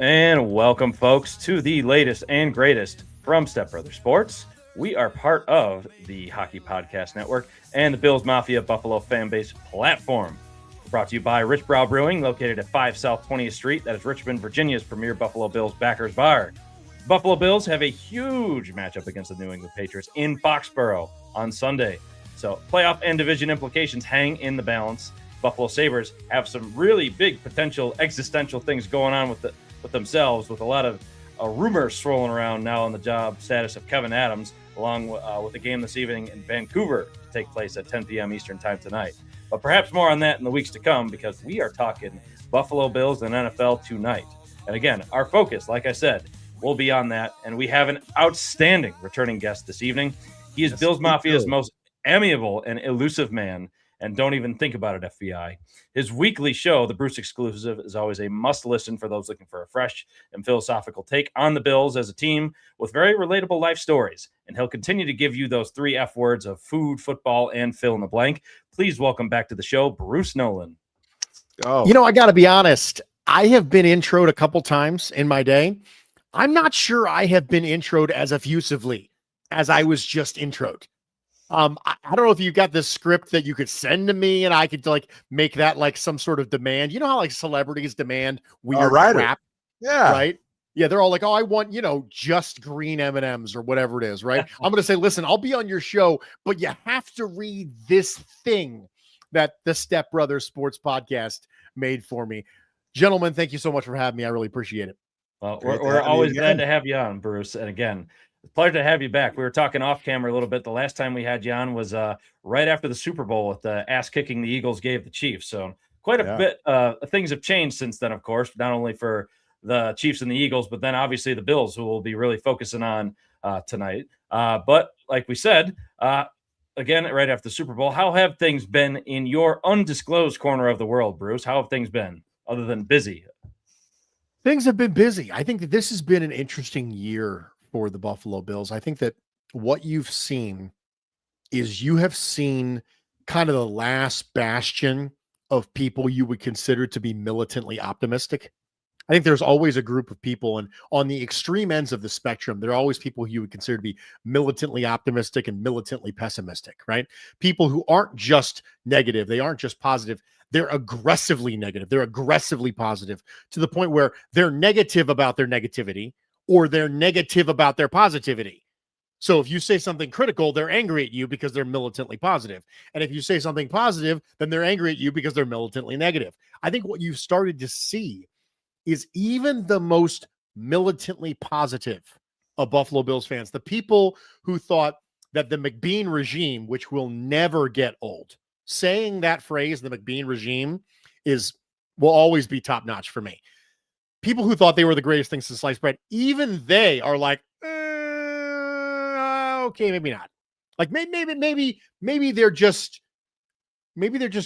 And welcome, folks, to the latest and greatest from Step Brother Sports. We are part of the Hockey Podcast Network and the Bills Mafia Buffalo fan base platform. Brought to you by Rich Brow Brewing, located at 5 South 20th Street. That is Richmond, Virginia's premier Buffalo Bills backers bar. Buffalo Bills have a huge matchup against the New England Patriots in Foxborough on Sunday. So playoff and division implications hang in the balance. Buffalo Sabres have some really big potential existential things going on with themselves, with a lot of rumors swirling around now on the job status of Kevin Adams, along with the game this evening in Vancouver to take place at 10 p.m. Eastern time tonight. But perhaps more on that in the weeks to come, because we are talking Buffalo Bills and NFL tonight. And again, our focus, like I said, will be on that. And we have an outstanding returning guest this evening. He is Bills Mafia's most amiable and elusive man. And don't even think about it, FBI. His weekly show, the Bruce Exclusive, is always a must-listen for those looking for a fresh and philosophical take on the Bills as a team with very relatable life stories. And he'll continue to give you those 3 F words of food, football, and fill in the blank. Please welcome back to the show, Bruce Nolan. Oh. I got to be honest. I have been introed a couple times in my day. I'm not sure I have been introed as effusively as I was just introed. I don't know if you got this script that you could send to me and I could make that like some sort of demand. You know how celebrities demand weird crap? Yeah. Right. Yeah. They're all like, oh, I want, just green M&Ms or whatever it is. Right. I'm going to say, listen, I'll be on your show, but you have to read this thing that the Step Brothers Sports Podcast made for me. Gentlemen, thank you so much for having me. I really appreciate it. Well, we're always glad to have you on, Bruce. And again, pleasure to have you back. We were talking off camera a little bit. The last time we had you on was right after the Super Bowl with the ass kicking the Eagles gave the Chiefs. So quite a bit. Things have changed since then, of course, not only for the Chiefs and the Eagles, but then obviously the Bills, who we'll be really focusing on tonight. But like we said, again, right after the Super Bowl, how have things been in your undisclosed corner of the world, Bruce? How have things been other than busy? Things have been busy. I think that this has been an interesting year for the Buffalo Bills. I think that what you've seen is you have seen kind of the last bastion of people you would consider to be militantly optimistic. I think there's always a group of people, and on the extreme ends of the spectrum, there are always people who you would consider to be militantly optimistic and militantly pessimistic, right? People who aren't just negative. They aren't just positive. They're aggressively negative. They're aggressively positive to the point where they're negative about their negativity or they're negative about their positivity. So if you say something critical, they're angry at you because they're militantly positive. And if you say something positive, then they're angry at you because they're militantly negative. I think what you've started to see is even the most militantly positive of Buffalo Bills fans, the people who thought that the McBean regime, which will never get old, saying that phrase, the McBean regime, will always be top notch for me. People who thought they were the greatest thing since sliced bread, even they are like, okay, maybe not. Like maybe they're just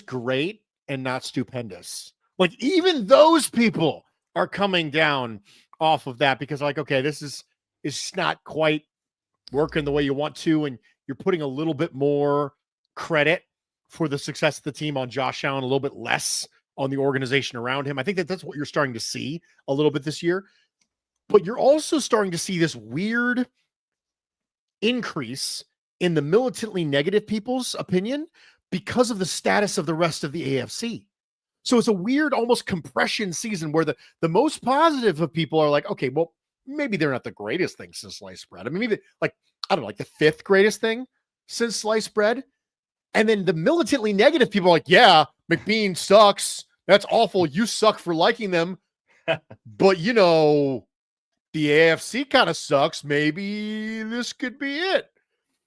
great and not stupendous. Like even those people are coming down off of that because like, okay, this is not quite working the way you want to, and you're putting a little bit more credit for the success of the team on Josh Allen, a little bit less on the organization around him. I think that's what you're starting to see a little bit this year. But you're also starting to see this weird increase in the militantly negative people's opinion because of the status of the rest of the AFC. So it's a weird almost compression season where the most positive of people are like, okay, well, maybe they're not the greatest thing since sliced bread. I mean, maybe like the 5th greatest thing since sliced bread. And then the militantly negative people are like, yeah, McBean sucks. That's awful. You suck for liking them. But, the AFC kind of sucks. Maybe this could be it.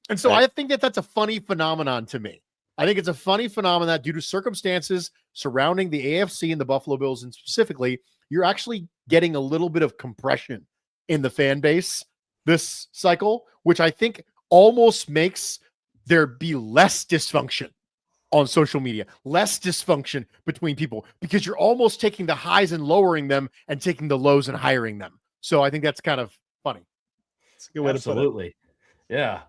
And so I think that's a funny phenomenon to me. I think it's a funny phenomenon due to circumstances surrounding the AFC and the Buffalo Bills, and specifically, you're actually getting a little bit of compression in the fan base this cycle, which I think almost makes there be less dysfunction on social media, less dysfunction between people, because you're almost taking the highs and lowering them and taking the lows and hiring them. So I think that's kind of funny. That's a good way to put it. Yeah.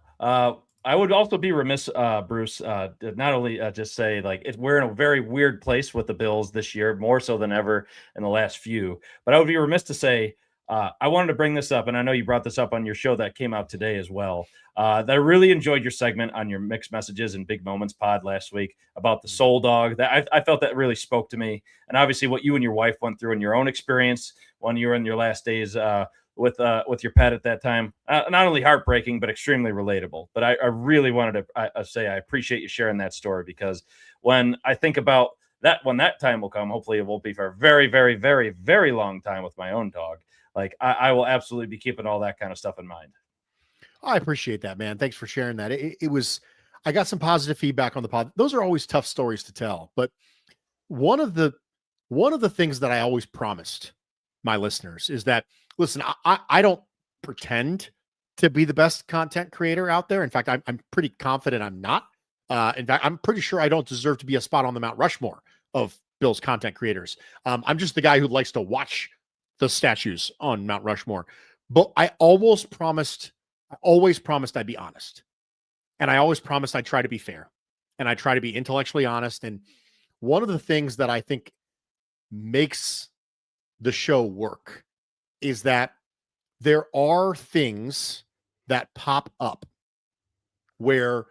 I would also be remiss, Bruce, to not only just say like we're in a very weird place with the Bills this year, more so than ever in the last few. But I would be remiss to say I wanted to bring this up, and I know you brought this up on your show that came out today as well. That I really enjoyed your segment on your mixed messages and big moments pod last week about the soul dog. That I felt that really spoke to me, and obviously what you and your wife went through in your own experience when you were in your last days. With your pet at that time, not only heartbreaking but extremely relatable. But I really wanted to say I appreciate you sharing that story, because when I think about that, when that time will come, hopefully it won't be for a very, very, very, very long time with my own dog. Like I will absolutely be keeping all that kind of stuff in mind. I appreciate that, man. Thanks for sharing that. It was, I got some positive feedback on the pod. Those are always tough stories to tell, but one of the things that I always promised my listeners is that, listen, I don't pretend to be the best content creator out there. In fact, I'm pretty confident I'm not. In fact, I'm pretty sure I don't deserve to be a spot on the Mount Rushmore of Bill's content creators. I'm just the guy who likes to watch the statues on Mount Rushmore. But I always promised I'd be honest. And I always promised I'd try to be fair. And I try to be intellectually honest. And one of the things that I think makes the show work is that there are things that pop up where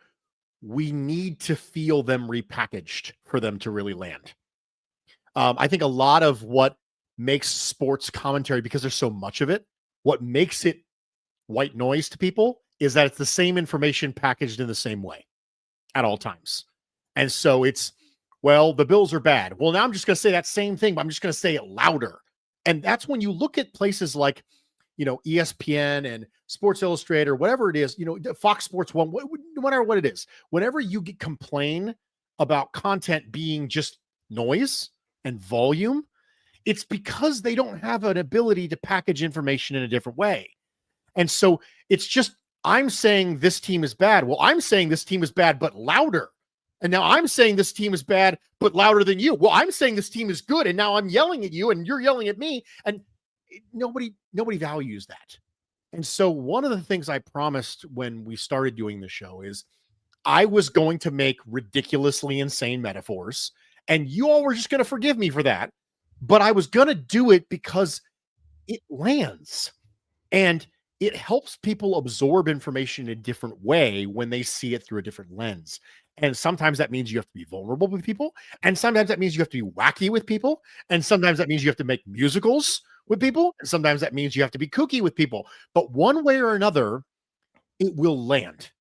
we need to feel them repackaged for them to really land. I think a lot of what makes sports commentary, because there's so much of it, what makes it white noise to people is that it's the same information packaged in the same way at all times. And so it's, well, the Bills are bad. Well, now I'm just going to say that same thing, but I'm just going to say it louder. And that's when you look at places like, ESPN and Sports Illustrated, or whatever it is, Fox Sports One, no matter what it is, whenever you complain about content being just noise and volume, it's because they don't have an ability to package information in a different way. And so it's just, I'm saying this team is bad. Well, I'm saying this team is bad, but louder. And now I'm saying this team is bad, but louder than you. Well, I'm saying this team is good, and now I'm yelling at you and you're yelling at me. And nobody values that. And so one of the things I promised when we started doing the show is I was going to make ridiculously insane metaphors, and you all were just going to forgive me for that. But I was going to do it because it lands. And it helps people absorb information in a different way when they see it through a different lens. And sometimes that means you have to be vulnerable with people. And sometimes that means you have to be wacky with people. And sometimes that means you have to make musicals with people. And sometimes that means you have to be kooky with people. But one way or another, it will land.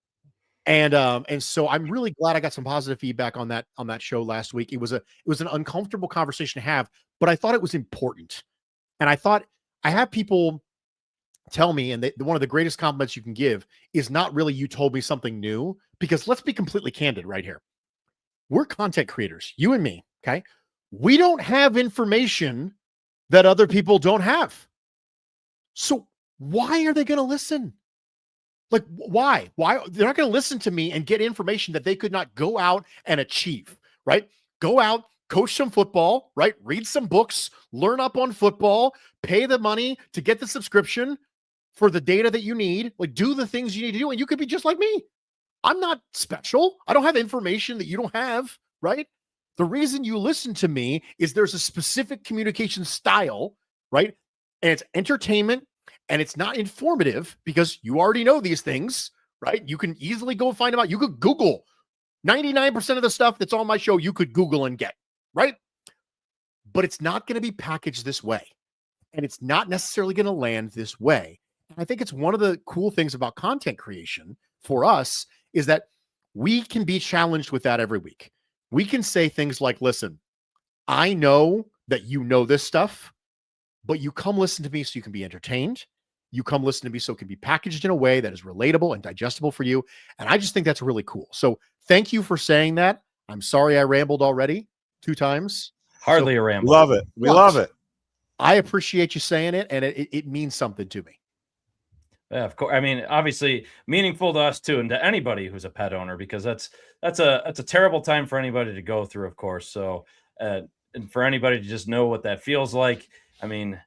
And so I'm really glad I got some positive feedback on that show last week. It was an uncomfortable conversation to have, but I thought it was important. And I thought, I have people tell me, and one of the greatest compliments you can give is not really you told me something new, because let's be completely candid right here. We're content creators, you and me, okay? We don't have information that other people don't have. So why are they going to listen? Like, why? They're not going to listen to me and get information that they could not go out and achieve, right? Go out, coach some football, right? Read some books, learn up on football, pay the money to get the subscription for the data that you need, like do the things you need to do. And you could be just like me. I'm not special. I don't have information that you don't have, right? The reason you listen to me is there's a specific communication style, right? And it's entertainment, and it's not informative because you already know these things, right? You can easily go find them out. You could Google 99% of the stuff that's on my show. You could Google and get, right? But it's not going to be packaged this way. And it's not necessarily going to land this way. And I think it's one of the cool things about content creation for us is that we can be challenged with that every week. We can say things like, listen, I know that you know this stuff, but you come listen to me so you can be entertained. You come listen to me so it can be packaged in a way that is relatable and digestible for you. And I just think that's really cool. So thank you for saying that. I'm sorry I rambled already 2 times. Hardly a ramble. Love it. We love it. I appreciate you saying it, and it means something to me. Yeah, of course. I mean, obviously meaningful to us too, and to anybody who's a pet owner, because that's a terrible time for anybody to go through, of course. So, and for anybody to just know what that feels like, I mean,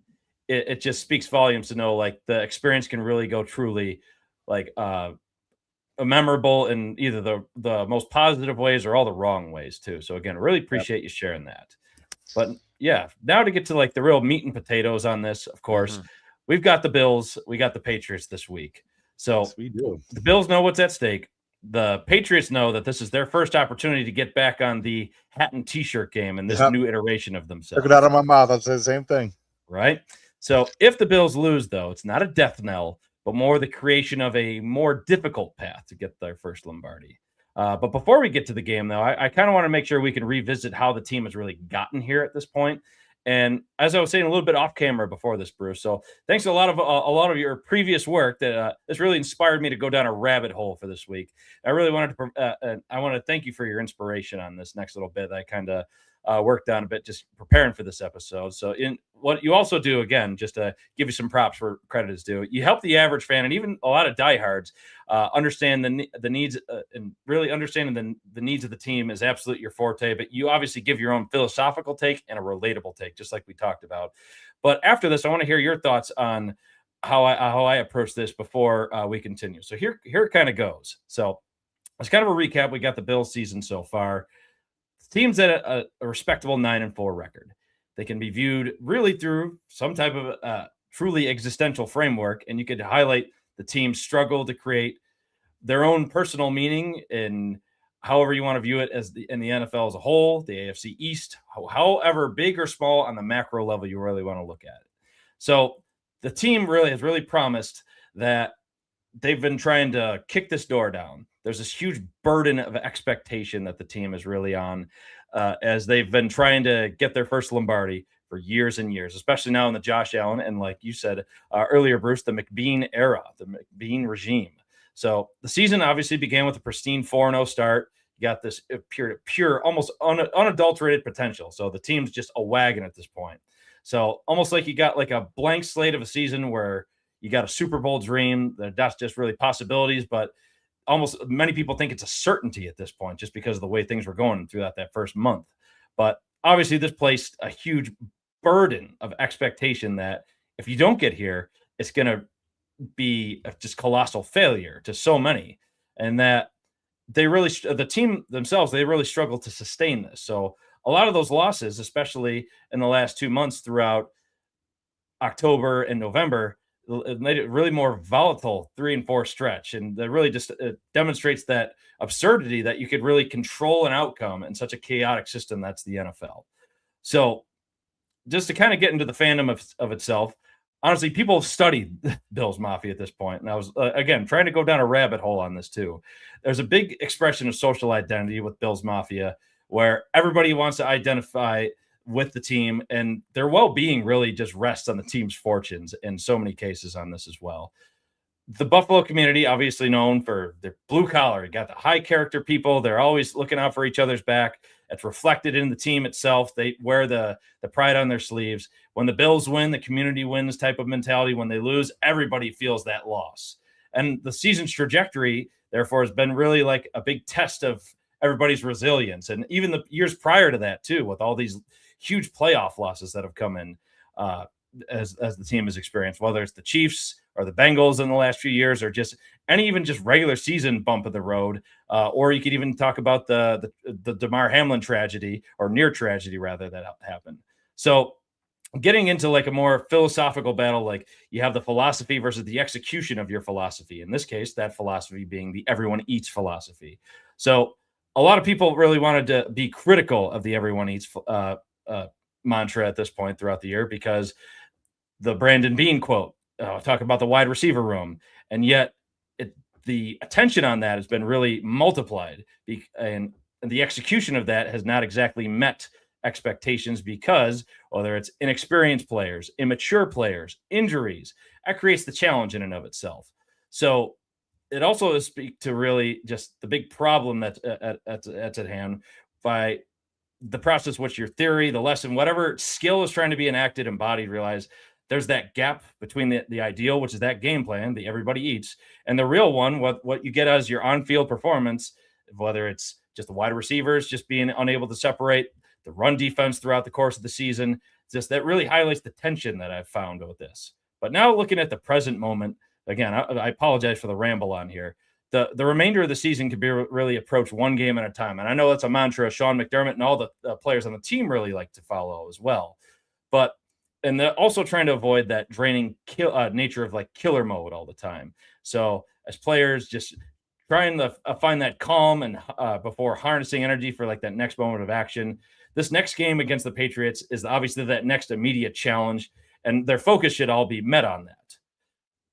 it just speaks volumes to know like the experience can really go truly like memorable in either the most positive ways or all the wrong ways too. So again, really appreciate you sharing that. But yeah, now to get to like the real meat and potatoes on this, of course, we've got the Bills, we got the Patriots this week. So Yes, we do. The Bills know what's at stake. The Patriots know that this is their first opportunity to get back on the hat and t-shirt game in this new iteration of themselves. Took it out of my mouth. I'd say the same thing. Right? So if the Bills lose, though, it's not a death knell, but more the creation of a more difficult path to get their first Lombardi. But before we get to the game, though, I kind of want to make sure we can revisit how the team has really gotten here at this point. And as I was saying a little bit off camera before this, Bruce. So thanks to a lot of your previous work that this really inspired me to go down a rabbit hole for this week. I really wanted to I want to thank you for your inspiration on this next little bit that I kind of worked on a bit just preparing for this episode. So in what you also do, again, just to give you some props for credit is due, you help the average fan and even a lot of diehards understand the needs and really understanding the needs of the team is absolutely your forte. But you obviously give your own philosophical take and a relatable take, just like we talked about. But after this, I want to hear your thoughts on how I approach this before we continue. So here it kind of goes. So it's kind of a recap. We got the Bills season so far. Teams at a respectable 9-4 record. They can be viewed really through some type of truly existential framework, and you could highlight the team's struggle to create their own personal meaning in however you want to view it in the NFL as a whole, the AFC East, however big or small on the macro level you really want to look at it. So the team really has promised that they've been trying to kick this door down. There's this huge burden of expectation that the team is really on as they've been trying to get their first Lombardi for years and years, especially now in the Josh Allen and, like you said earlier, Bruce, the McBean era, the McBean regime. So the season obviously began with a pristine 4-0 start. You got this pure, almost unadulterated potential. So the team's just a wagon at this point. So almost like you got like a blank slate of a season where you got a Super Bowl dream. That's just really possibilities, but almost many people think it's a certainty at this point just because of the way things were going throughout that first month. But obviously this placed a huge burden of expectation that if you don't get here, it's going to be just colossal failure to so many. And that the team themselves, they really struggle to sustain this. So a lot of those losses, especially in the last 2 months throughout October and November, it made it really more volatile 3 and 4 stretch. And that really just demonstrates that absurdity that you could really control an outcome in such a chaotic system. That's the NFL. So just to kind of get into the fandom of itself, honestly, people have studied Bills Mafia at this point. And I was, again, trying to go down a rabbit hole on this too. There's a big expression of social identity with Bills Mafia where everybody wants to identify with the team, and their well-being really just rests on the team's fortunes in so many cases on this as well. The Buffalo community, obviously known for their blue collar, you got the high character people. They're always looking out for each other's back. It's reflected in the team itself. They wear the pride on their sleeves. When the Bills win, the community wins type of mentality. When they lose, everybody feels that loss. And the season's trajectory, therefore, has been really like a big test of everybody's resilience. And even the years prior to that, too, with all these huge playoff losses that have come in as the team has experienced, whether it's the Chiefs or the Bengals in the last few years, or just even just regular season bump of the road. Or you could even talk about the Damar Hamlin tragedy, or near tragedy rather, that happened. So getting into like a more philosophical battle, like you have the philosophy versus the execution of your philosophy. In this case, that philosophy being the everyone eats philosophy. So a lot of people really wanted to be critical of the everyone eats mantra at this point throughout the year, because the Brandon Beane quote, talk about the wide receiver room, and yet the attention on that has been really multiplied, and the execution of that has not exactly met expectations, because whether it's inexperienced players, immature players, injuries, that creates the challenge in and of itself. So it also speaks to really just the big problem that's at hand by the process, which your theory, the lesson, whatever skill is trying to be enacted, embodied, realize there's that gap between the ideal, which is that game plan, the everybody eats, and the real one, what you get as your on-field performance, whether it's just the wide receivers just being unable to separate, the run defense throughout the course of the season. Just that really highlights the tension that I've found with this. But now looking at the present moment, again, I apologize for the ramble on here. the remainder of the season could be really approached one game at a time. And I know that's a mantra Sean McDermott and all the players on the team really like to follow as well. But and they're also trying to avoid that draining nature of like killer mode all the time. So as players, just trying to find that calm and before harnessing energy for like that next moment of action. This next game against the Patriots is obviously that next immediate challenge, and their focus should all be met on that.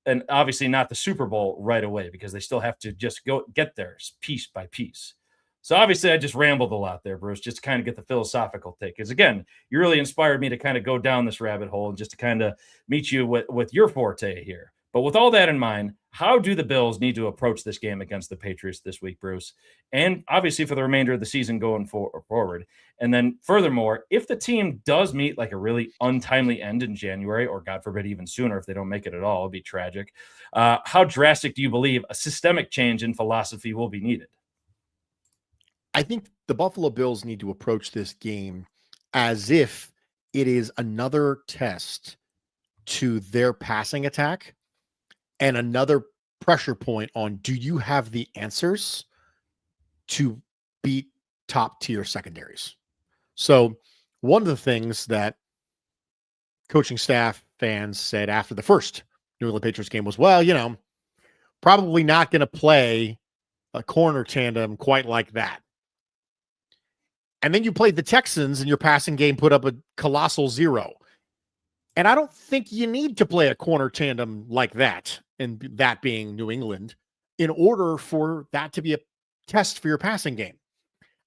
And obviously not the Super Bowl right away, because they still have to just go get there piece by piece. So obviously I just rambled a lot there, Bruce, just to kind of get the philosophical take. Because again, you really inspired me to kind of go down this rabbit hole and just to kind of meet you with your forte here. But with all that in mind, how do the Bills need to approach this game against the Patriots this week, Bruce? And obviously for the remainder of the season going forward. And then furthermore, if the team does meet like a really untimely end in January, or God forbid, even sooner, if they don't make it at all, it'd be tragic. How drastic do you believe a systemic change in philosophy will be needed? I think the Buffalo Bills need to approach this game as if it is another test to their passing attack and another pressure point on, do you have the answers to beat top tier secondaries? So one of the things that coaching staff fans said after the first New England Patriots game was, well, probably not going to play a corner tandem quite like that. And then you played the Texans and your passing game put up a colossal 0. And I don't think you need to play a corner tandem like that, and that being New England, in order for that to be a test for your passing game.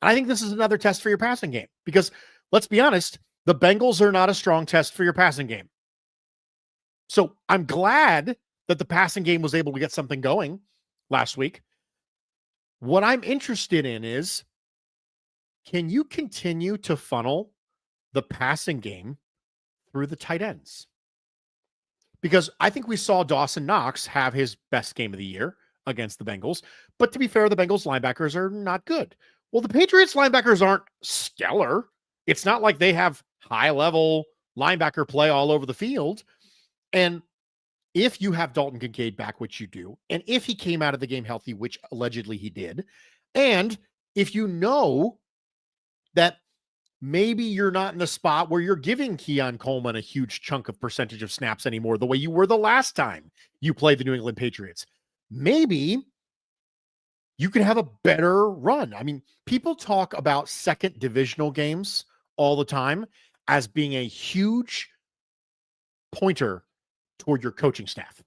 And I think this is another test for your passing game, because let's be honest, the Bengals are not a strong test for your passing game. So I'm glad that the passing game was able to get something going last week. What I'm interested in is, can you continue to funnel the passing game through the tight ends? Because I think we saw Dawson Knox have his best game of the year against the Bengals. But to be fair, the Bengals linebackers are not good. Well, the Patriots linebackers aren't stellar. It's not like they have high-level linebacker play all over the field. And if you have Dalton Kincaid back, which you do, and if he came out of the game healthy, which allegedly he did, and if you know that maybe you're not in the spot where you're giving Keon Coleman a huge chunk of percentage of snaps anymore, the way you were the last time you played the New England Patriots, maybe you could have a better run. I mean, people talk about second divisional games all the time as being a huge pointer toward your coaching staff.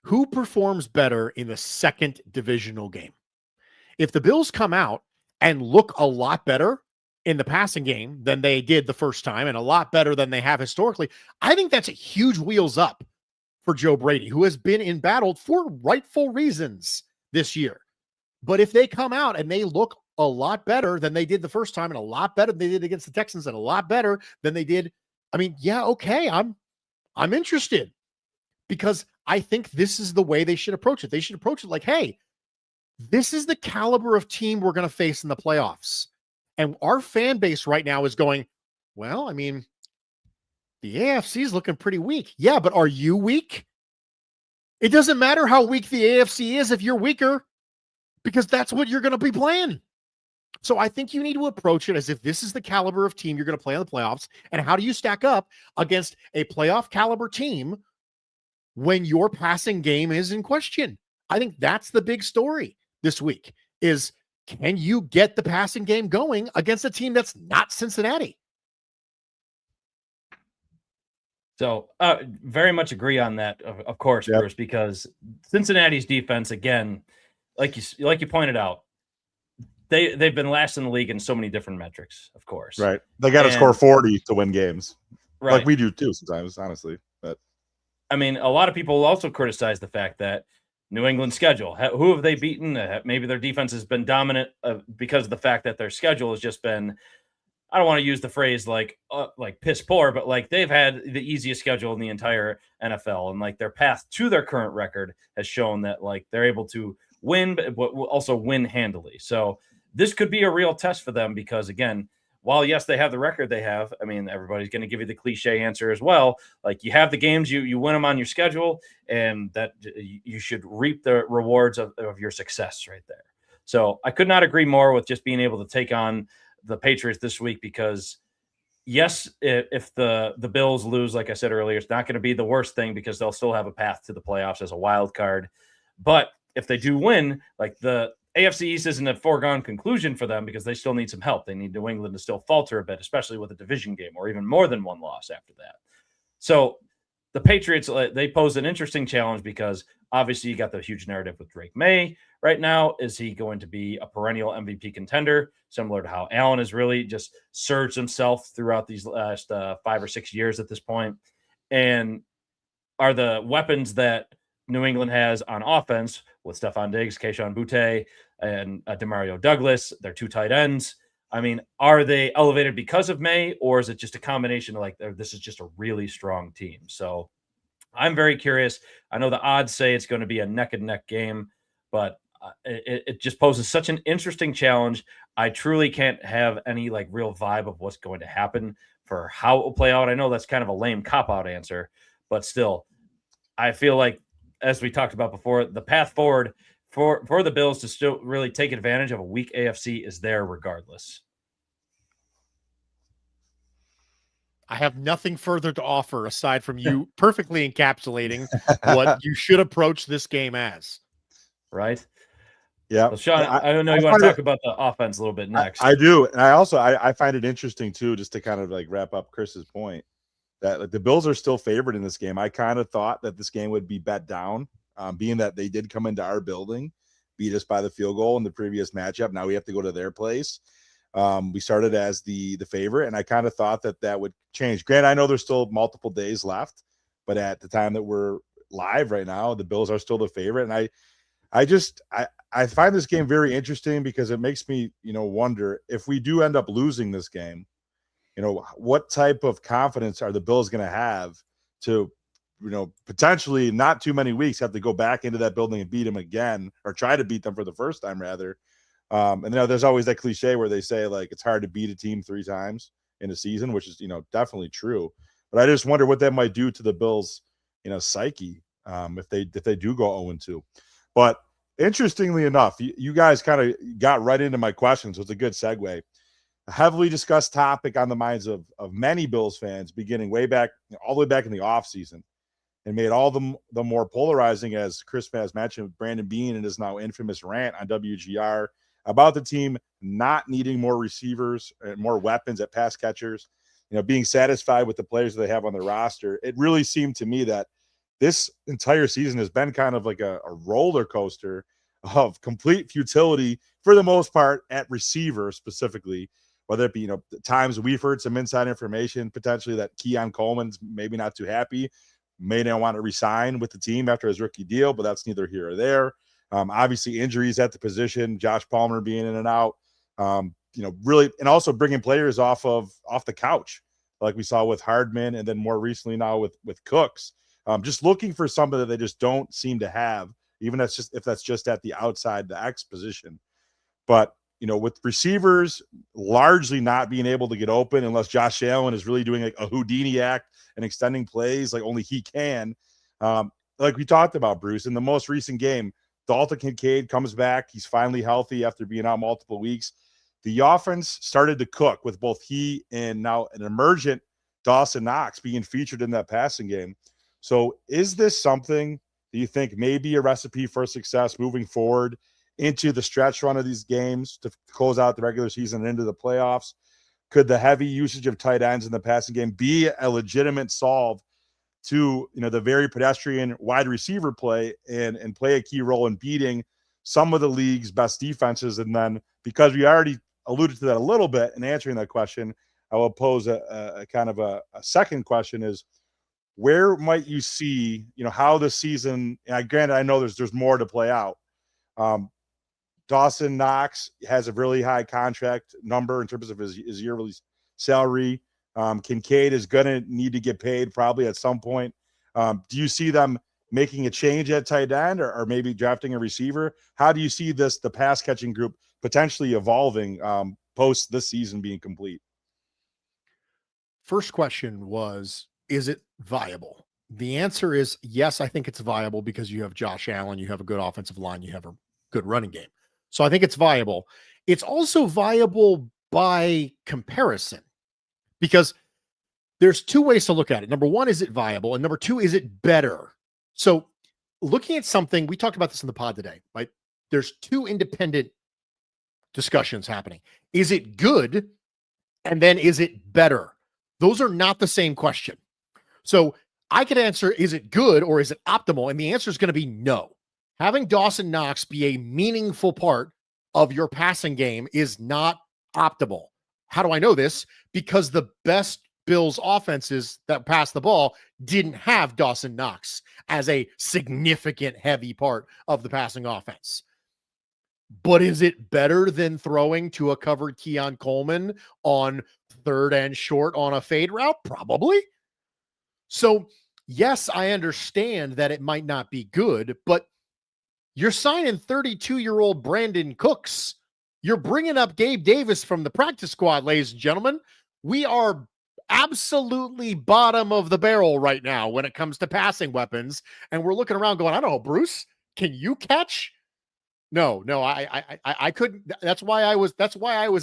Who performs better in the second divisional game? If the Bills come out and look a lot better in the passing game than they did the first time, and a lot better than they have historically, I think that's a huge wheels up for Joe Brady, who has been in battle for rightful reasons this year. But if they come out and they look a lot better than they did the first time, and a lot better than they did against the Texans, and a lot better than they did, I mean, yeah, okay, I'm interested, because I think this is the way they should approach it. They should approach it like, hey, this is the caliber of team we're going to face in the playoffs. And our fan base right now is going, well, I mean, the AFC is looking pretty weak. Yeah, but are you weak? It doesn't matter how weak the AFC is if you're weaker, because that's what you're going to be playing. So I think you need to approach it as if this is the caliber of team you're going to play in the playoffs. And how do you stack up against a playoff caliber team when your passing game is in question? I think that's the big story this week is, can you get the passing game going against a team that's not Cincinnati? So very much agree on that, of course, yep. Bruce, because Cincinnati's defense, again, like you pointed out, they've been last in the league in so many different metrics, of course. Right. They got to score 40 to win games. Right. Like we do too sometimes, honestly. But I mean, a lot of people also criticize the fact that New England's schedule, who have they beaten? Maybe their defense has been dominant because of the fact that their schedule has just been, I don't want to use the phrase like piss poor, but like they've had the easiest schedule in the entire NFL. And like their path to their current record has shown that like they're able to win, but also win handily. So this could be a real test for them because, again, while yes, they have the record they have, I mean, everybody's going to give you the cliche answer as well. Like, you have the games, you win them on your schedule, and that you should reap the rewards of your success right there. So I could not agree more with just being able to take on the Patriots this week, because yes, if the Bills lose, like I said earlier, it's not going to be the worst thing, because they'll still have a path to the playoffs as a wild card. But if they do win, like, the AFC East isn't a foregone conclusion for them, because they still need some help. They need New England to still falter a bit, especially with a division game or even more than one loss after that. So the Patriots, they pose an interesting challenge, because obviously you got the huge narrative with Drake May right now. Is he going to be a perennial MVP contender, similar to how Allen has really just surged himself throughout these last 5 or 6 years at this point? And are the weapons that New England has on offense, with Stephon Diggs, Kayshon Boutte, and Demario Douglas, their 2 tight ends, I mean, are they elevated because of May, or is it just a combination of, like, this is just a really strong team? So I'm very curious. I know the odds say it's going to be a neck and neck game, but it just poses such an interesting challenge. I truly can't have any, like, real vibe of what's going to happen for how it will play out. I know that's kind of a lame cop-out answer, but still, I feel like, as we talked about before, the path forward for the Bills to still really take advantage of a weak AFC is there regardless. I have nothing further to offer aside from you perfectly encapsulating what you should approach this game as. Right? Yeah. Well, Sean, I don't know, you want to talk about the offense a little bit next. I do. And I find it interesting too, just to kind of like wrap up Chris's point, that like the Bills are still favored in this game. I kind of thought that this game would be bet down, being that they did come into our building, beat us by the field goal in the previous matchup. Now we have to go to their place. We started as the favorite, and I kind of thought that would change. Grant, I know there's still multiple days left, but at the time that we're live right now, the Bills are still the favorite. And I find this game very interesting, because it makes me, wonder if we do end up losing this game, what type of confidence are the Bills going to have to, potentially not too many weeks have to go back into that building and beat them again, or try to beat them for the first time rather. And there's always that cliche where they say, like, it's hard to beat a team 3 times in a season, which is, definitely true. But I just wonder what that might do to the Bills, psyche, if they do go 0-2. But interestingly enough, you guys kind of got right into my question, so it's a good segue. A heavily discussed topic on the minds of many Bills fans, beginning way back, all the way back in the offseason, and made all the more polarizing, as Chris has mentioned, Brandon Beane and his now infamous rant on WGR about the team not needing more receivers and more weapons at pass catchers, being satisfied with the players that they have on their roster. It really seemed to me that this entire season has been kind of like a roller coaster of complete futility for the most part at receiver specifically, whether it be, times we've heard some inside information potentially that Keon Coleman's maybe not too happy, may not want to resign with the team after his rookie deal, but that's neither here or there. Obviously injuries at the position, Josh Palmer being in and out, really, and also bringing players off the couch, like we saw with Hardman, and then more recently now with Cooks, just looking for something that they just don't seem to have, even if that's just at the outside, the X position. But, with receivers largely not being able to get open unless Josh Allen is really doing like a Houdini act and extending plays like only he can. Like we talked about, Bruce, in the most recent game, Dalton Kincaid comes back. He's finally healthy after being out multiple weeks. The offense started to cook with both he and now an emergent Dawson Knox being featured in that passing game. So is this something that you think may be a recipe for success moving forward into the stretch run of these games to close out the regular season and into the playoffs? Could the heavy usage of tight ends in the passing game be a legitimate solve to, the very pedestrian wide receiver play and play a key role in beating some of the league's best defenses? And then, because we already alluded to that a little bit in answering that question, I will pose a kind of a second question is, where might you see, how the season, and granted, I know there's more to play out. Dawson Knox has a really high contract number in terms of his yearly salary. Kincaid is going to need to get paid probably at some point. Do you see them making a change at tight end or maybe drafting a receiver? How do you see the pass catching group potentially evolving post this season being complete? first question was, is it viable? The answer is yes, I think it's viable because you have Josh Allen, you have a good offensive line, you have a good running game. So I think it's viable. It's also viable by comparison because there's two ways to look at it. Number one, is it viable? And number two, is it better? So looking at something, we talked about this in the pod today, right? There's two independent discussions happening. Is it good? And then is it better? Those are not the same question. So I could answer, is it good or is it optimal? And the answer is going to be no. Having Dawson Knox be a meaningful part of your passing game is not optimal. How do I know this? Because the best Bills offenses that pass the ball didn't have Dawson Knox as a significant heavy part of the passing offense. But is it better than throwing to a covered Keon Coleman on third and short on a fade route? Probably. So yes, I understand that it might not be good, but you're signing 32-year-old Brandon Cooks. You're bringing up Gabe Davis from the practice squad, ladies and gentlemen. We are absolutely bottom of the barrel right now when it comes to passing weapons. And we're looking around going, I don't know, Bruce, can you catch? No, I couldn't. That's why I was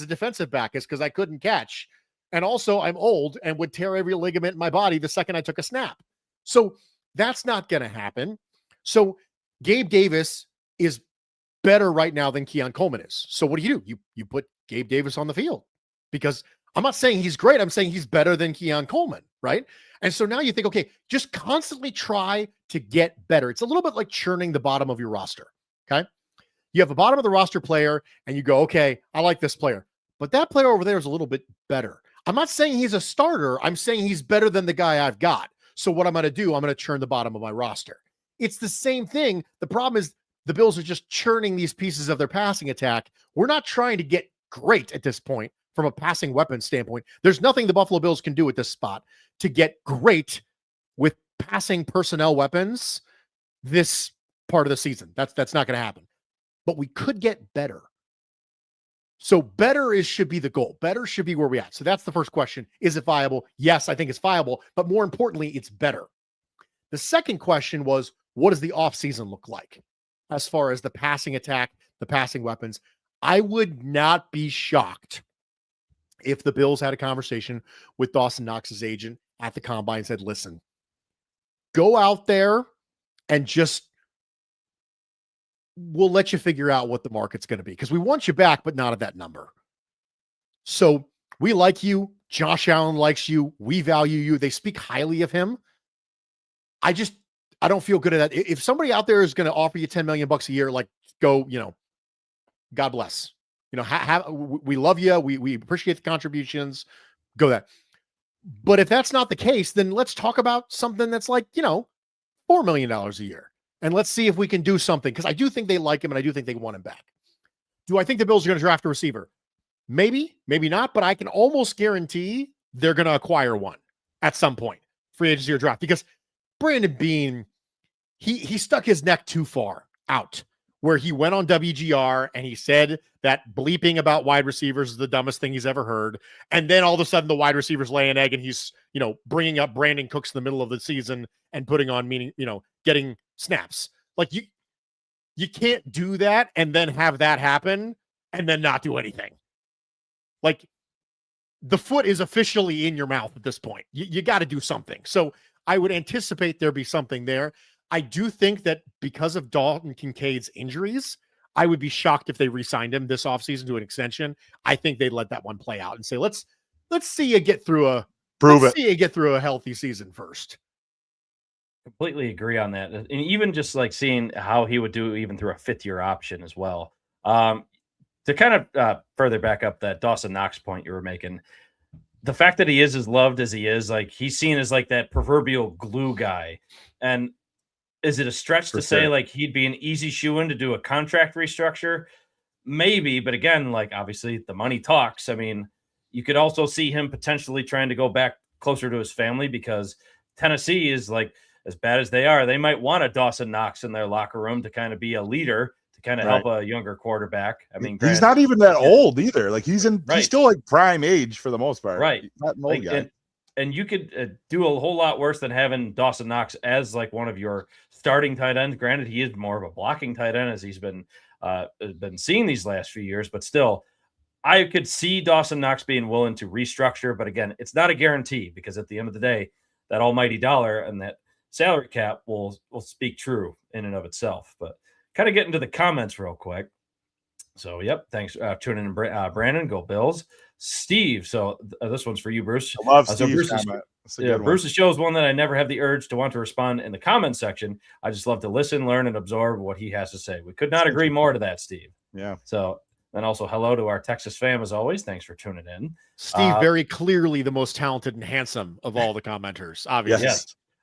a defensive back, is because I couldn't catch. And also I'm old and would tear every ligament in my body the second I took a snap. So that's not going to happen. So Gabe Davis is better right now than Keon Coleman is. So what do? You put Gabe Davis on the field, because I'm not saying he's great. I'm saying he's better than Keon Coleman, right? And so now you think, okay, just constantly try to get better. It's a little bit like churning the bottom of your roster, okay? You have a bottom of the roster player and you go, okay, I like this player, but that player over there is a little bit better. I'm not saying he's a starter. I'm saying he's better than the guy I've got. So what I'm going to do, I'm going to churn the bottom of my roster. It's the same thing. The problem is the Bills are just churning these pieces of their passing attack. We're not trying to get great at this point from a passing weapon standpoint. There's nothing the Buffalo Bills can do at this spot to get great with passing personnel weapons this part of the season. That's not going to happen. But we could get better. So better should be the goal. Better should be where we're at. So that's the first question. Is it viable? Yes, I think it's viable, but more importantly, it's better. The second question was, what does the offseason look like as far as the passing attack, the passing weapons? I would not be shocked if the Bills had a conversation with Dawson Knox's agent at the combine and said, listen, go out there and just, we'll let you figure out what the market's going to be, because we want you back, but not at that number. So we like you. Josh Allen likes you. We value you. They speak highly of him. I don't feel good at that. If somebody out there is going to offer you $10 million a year, like, go, God bless. We love you. We appreciate the contributions. Go that. But if that's not the case, then let's talk about something that's like, $4 million a year. And let's see if we can do something, because I do think they like him and I do think they want him back. Do I think the Bills are going to draft a receiver? Maybe, maybe not, but I can almost guarantee they're going to acquire one at some point, free agency or draft, because Brandon Beane, he stuck his neck too far out, where he went on WGR and he said that bleeping about wide receivers is the dumbest thing he's ever heard. And then all of a sudden the wide receivers lay an egg and he's, bringing up Brandon Cooks in the middle of the season and putting on getting snaps. Like you can't do that and then have that happen and then not do anything. Like, the foot is officially in your mouth at this point. You got to do something. So I would anticipate there be something there. I do think that because of Dalton Kincaid's injuries, I would be shocked if they re-signed him this offseason to an extension. I think they'd let that one play out and say, let's see you get through a healthy season first. Completely agree on that. And even just like seeing how he would do even through a fifth-year option as well. To kind of further back up that Dawson Knox point you were making, the fact that he is as loved as he is, like, he's seen as like that proverbial glue guy. And is it a stretch to say like he'd be an easy shoe-in to do a contract restructure? Maybe, but again, like, obviously the money talks. I mean, you could also see him potentially trying to go back closer to his family, because Tennessee is, like, as bad as they are, they might want a Dawson Knox in their locker room to kind of be a leader, to kind of help a younger quarterback. I mean, he's not even that old either. Like, he's still like prime age for the most part. Right. He's not an old guy. and you could do a whole lot worse than having Dawson Knox as like one of your starting tight ends. Granted, he is more of a blocking tight end as he's been seeing these last few years, but still, I could see Dawson Knox being willing to restructure. But again, it's not a guarantee because at the end of the day, that almighty dollar and that salary cap will speak true in and of itself. But kind of get into the comments real quick. So, yep, thanks for tuning in, Brandon. Go Bills. Steve, so this one's for you, Bruce. I love Steve's comment. Bruce's show is one that I never have the urge to want to respond in the comments section. I just love to listen, learn, and absorb what he has to say. We could not agree more to that, Steve. Yeah. So, and also hello to our Texas fam as always. Thanks for tuning in. Steve, very clearly the most talented and handsome of all the commenters, obviously.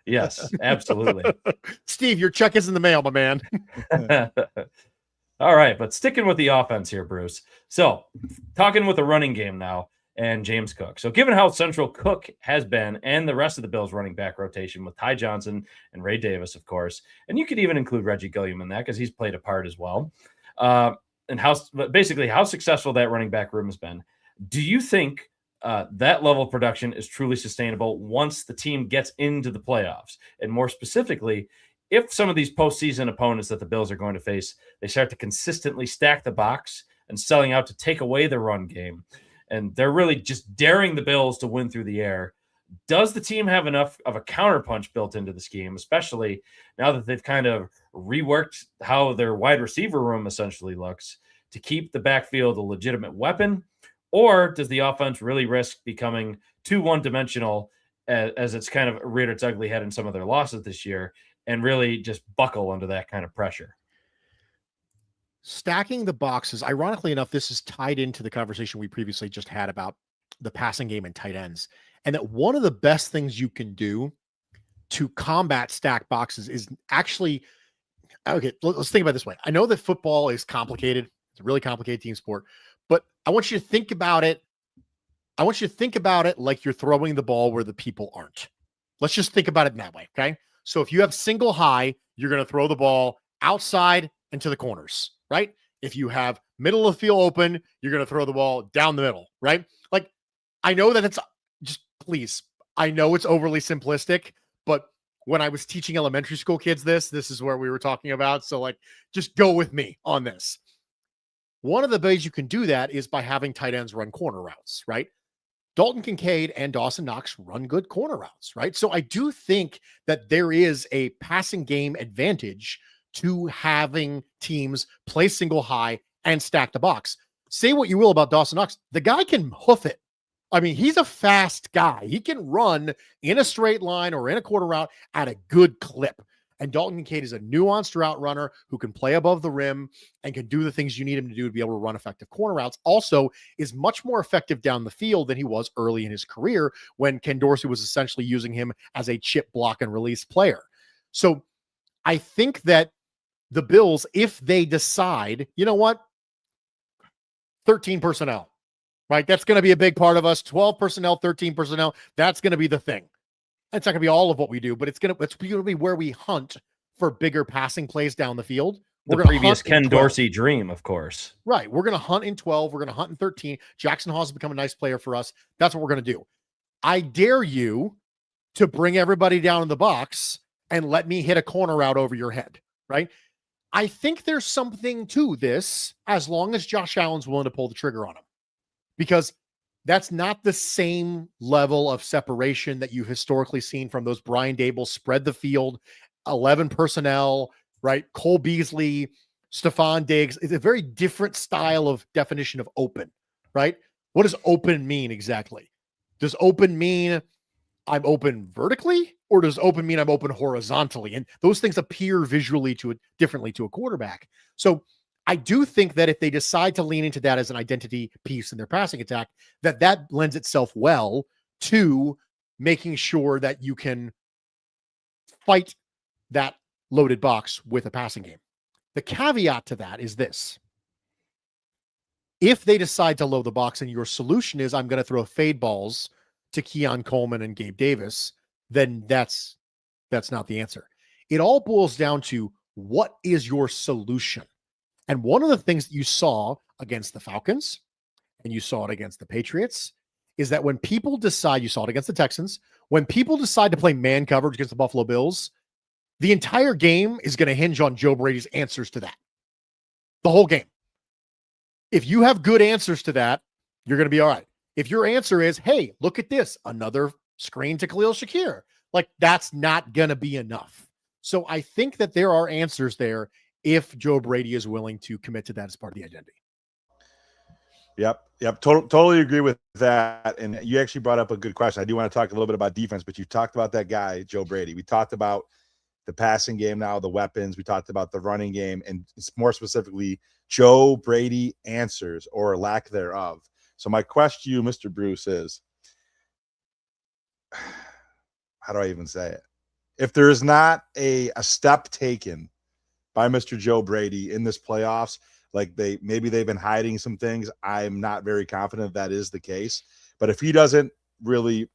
Yes, absolutely. Steve, your check is in the mail, my man. All right, but sticking with the offense here, Bruce. So, talking with the running game now and James Cook. So, given how central Cook has been and the rest of the Bills running back rotation with Ty Johnson and Ray Davis, of course, and you could even include Reggie Gilliam in that because he's played a part as well. And how successful that running back room has been. Do you think that level of production is truly sustainable once the team gets into the playoffs? And more specifically, if some of these postseason opponents that the Bills are going to face, they start to consistently stack the box and selling out to take away the run game, and they're really just daring the Bills to win through the air, does the team have enough of a counterpunch built into the scheme, especially now that they've kind of reworked how their wide receiver room essentially looks, to keep the backfield a legitimate weapon? Or does the offense really risk becoming too one-dimensional as it's kind of reared its ugly head in some of their losses this year and really just buckle under that kind of pressure? Stacking the boxes, ironically enough, this is tied into the conversation we previously just had about the passing game and tight ends. And that one of the best things you can do to combat stack boxes is actually, okay, let's think about it this way. I know that football is complicated. It's a really complicated team sport, but I want you to think about it. I want you to think about it like you're throwing the ball where the people aren't. Let's just think about it in that way. Okay. So if you have single high, you're going to throw the ball outside and to the corners, right? If you have middle of the field open, you're going to throw the ball down the middle, right? Like, I know that it's just, please, I know it's overly simplistic, but when I was teaching elementary school kids this is where we were talking about. So like, just go with me on this. One of the ways you can do that is by having tight ends run corner routes, right? Dalton Kincaid and Dawson Knox run good corner routes, right? So I do think that there is a passing game advantage to having teams play single high and stack the box. Say what you will about Dawson Knox. The guy can hoof it. I mean, he's a fast guy. He can run in a straight line or in a quarter route at a good clip. And Dalton Kincaid is a nuanced route runner who can play above the rim and can do the things you need him to do to be able to run effective corner routes. Also is much more effective down the field than he was early in his career when Ken Dorsey was essentially using him as a chip block and release player. So I think that the Bills, if they decide, you know what, 13 personnel, right? That's going to be a big part of us. 12 personnel, 13 personnel. That's going to be the thing. It's not going to be all of what we do, but it's going to be where we hunt for bigger passing plays down the field. The previous Ken Dorsey dream, of course. Right. We're going to hunt in 12. We're going to hunt in 13. Jackson Hall has become a nice player for us. That's what we're going to do. I dare you to bring everybody down in the box and let me hit a corner route over your head, right? I think there's something to this as long as Josh Allen's willing to pull the trigger on him, because that's not the same level of separation that you've historically seen from those Brian Dable spread the field, 11 personnel, right? Cole Beasley, Stephon Diggs. It's a very different style of definition of open, right? What does open mean exactly? Does open mean I'm open vertically, or does open mean I'm open horizontally? And those things appear visually differently to a quarterback. So I do think that if they decide to lean into that as an identity piece in their passing attack, that lends itself well to making sure that you can fight that loaded box with a passing game. The caveat to that is this. If they decide to load the box and your solution is I'm going to throw fade balls to Keon Coleman and Gabe Davis, then that's not the answer. It all boils down to what is your solution? And one of the things that you saw against the Falcons, and you saw it against the Patriots, is that when people decide, you saw it against the Texans, when people decide to play man coverage against the Buffalo Bills, the entire game is going to hinge on Joe Brady's answers to that. The whole game. If you have good answers to that, you're going to be all right. If your answer is, hey, look at this, another screen to Khalil Shakir, like that's not going to be enough. So I think that there are answers there if Joe Brady is willing to commit to that as part of the identity. Yep. Totally agree with that. And you actually brought up a good question. I do want to talk a little bit about defense, but you talked about that guy, Joe Brady. We talked about the passing game now, the weapons. We talked about the running game, and more specifically, Joe Brady answers or lack thereof. So my question to you, Mr. Bruce, is how do I even say it? If there is not a step taken by Mr. Joe Brady in this playoffs, like maybe they've been hiding some things. I'm not very confident that is the case. But if he doesn't really,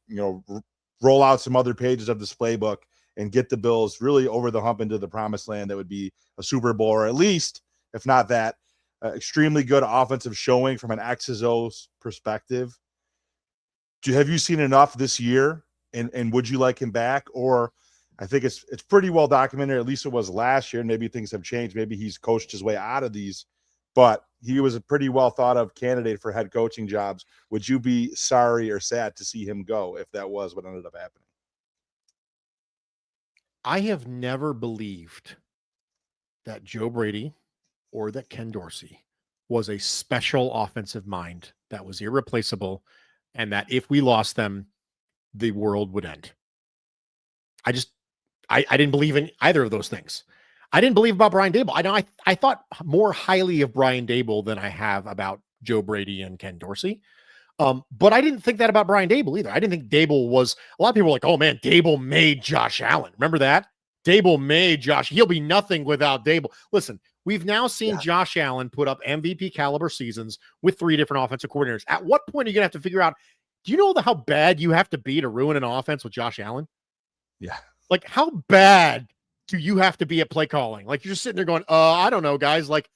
roll out some other pages of this playbook and get the Bills really over the hump into the promised land, that would be a Super Bowl, or at least, if not that, extremely good offensive showing from an X's O's perspective. Have you seen enough this year? And would you like him back? Or I think it's pretty well documented, at least it was last year. And maybe things have changed. Maybe he's coached his way out of these, but he was a pretty well thought of candidate for head coaching jobs. Would you be sorry or sad to see him go if that was what ended up happening? I have never believed that Joe Brady or that Ken Dorsey was a special offensive mind that was irreplaceable, and that if we lost them, the world would end. I didn't believe in either of those things. I didn't believe about Brian Daboll. I thought more highly of Brian Daboll than I have about Joe Brady and Ken Dorsey. But I didn't think that about Brian Daboll either. I didn't think Daboll was, a lot of people were like, oh man, Daboll made Josh Allen. Remember that? Daboll made Josh. He'll be nothing without Daboll. Listen, we've now seen Josh Allen put up MVP caliber seasons with 3 different offensive coordinators. At what point are you going to have to figure out, do you know how bad you have to be to ruin an offense with Josh Allen? Yeah. Like, how bad do you have to be at play calling? Like, you're just sitting there going, I don't know, guys, like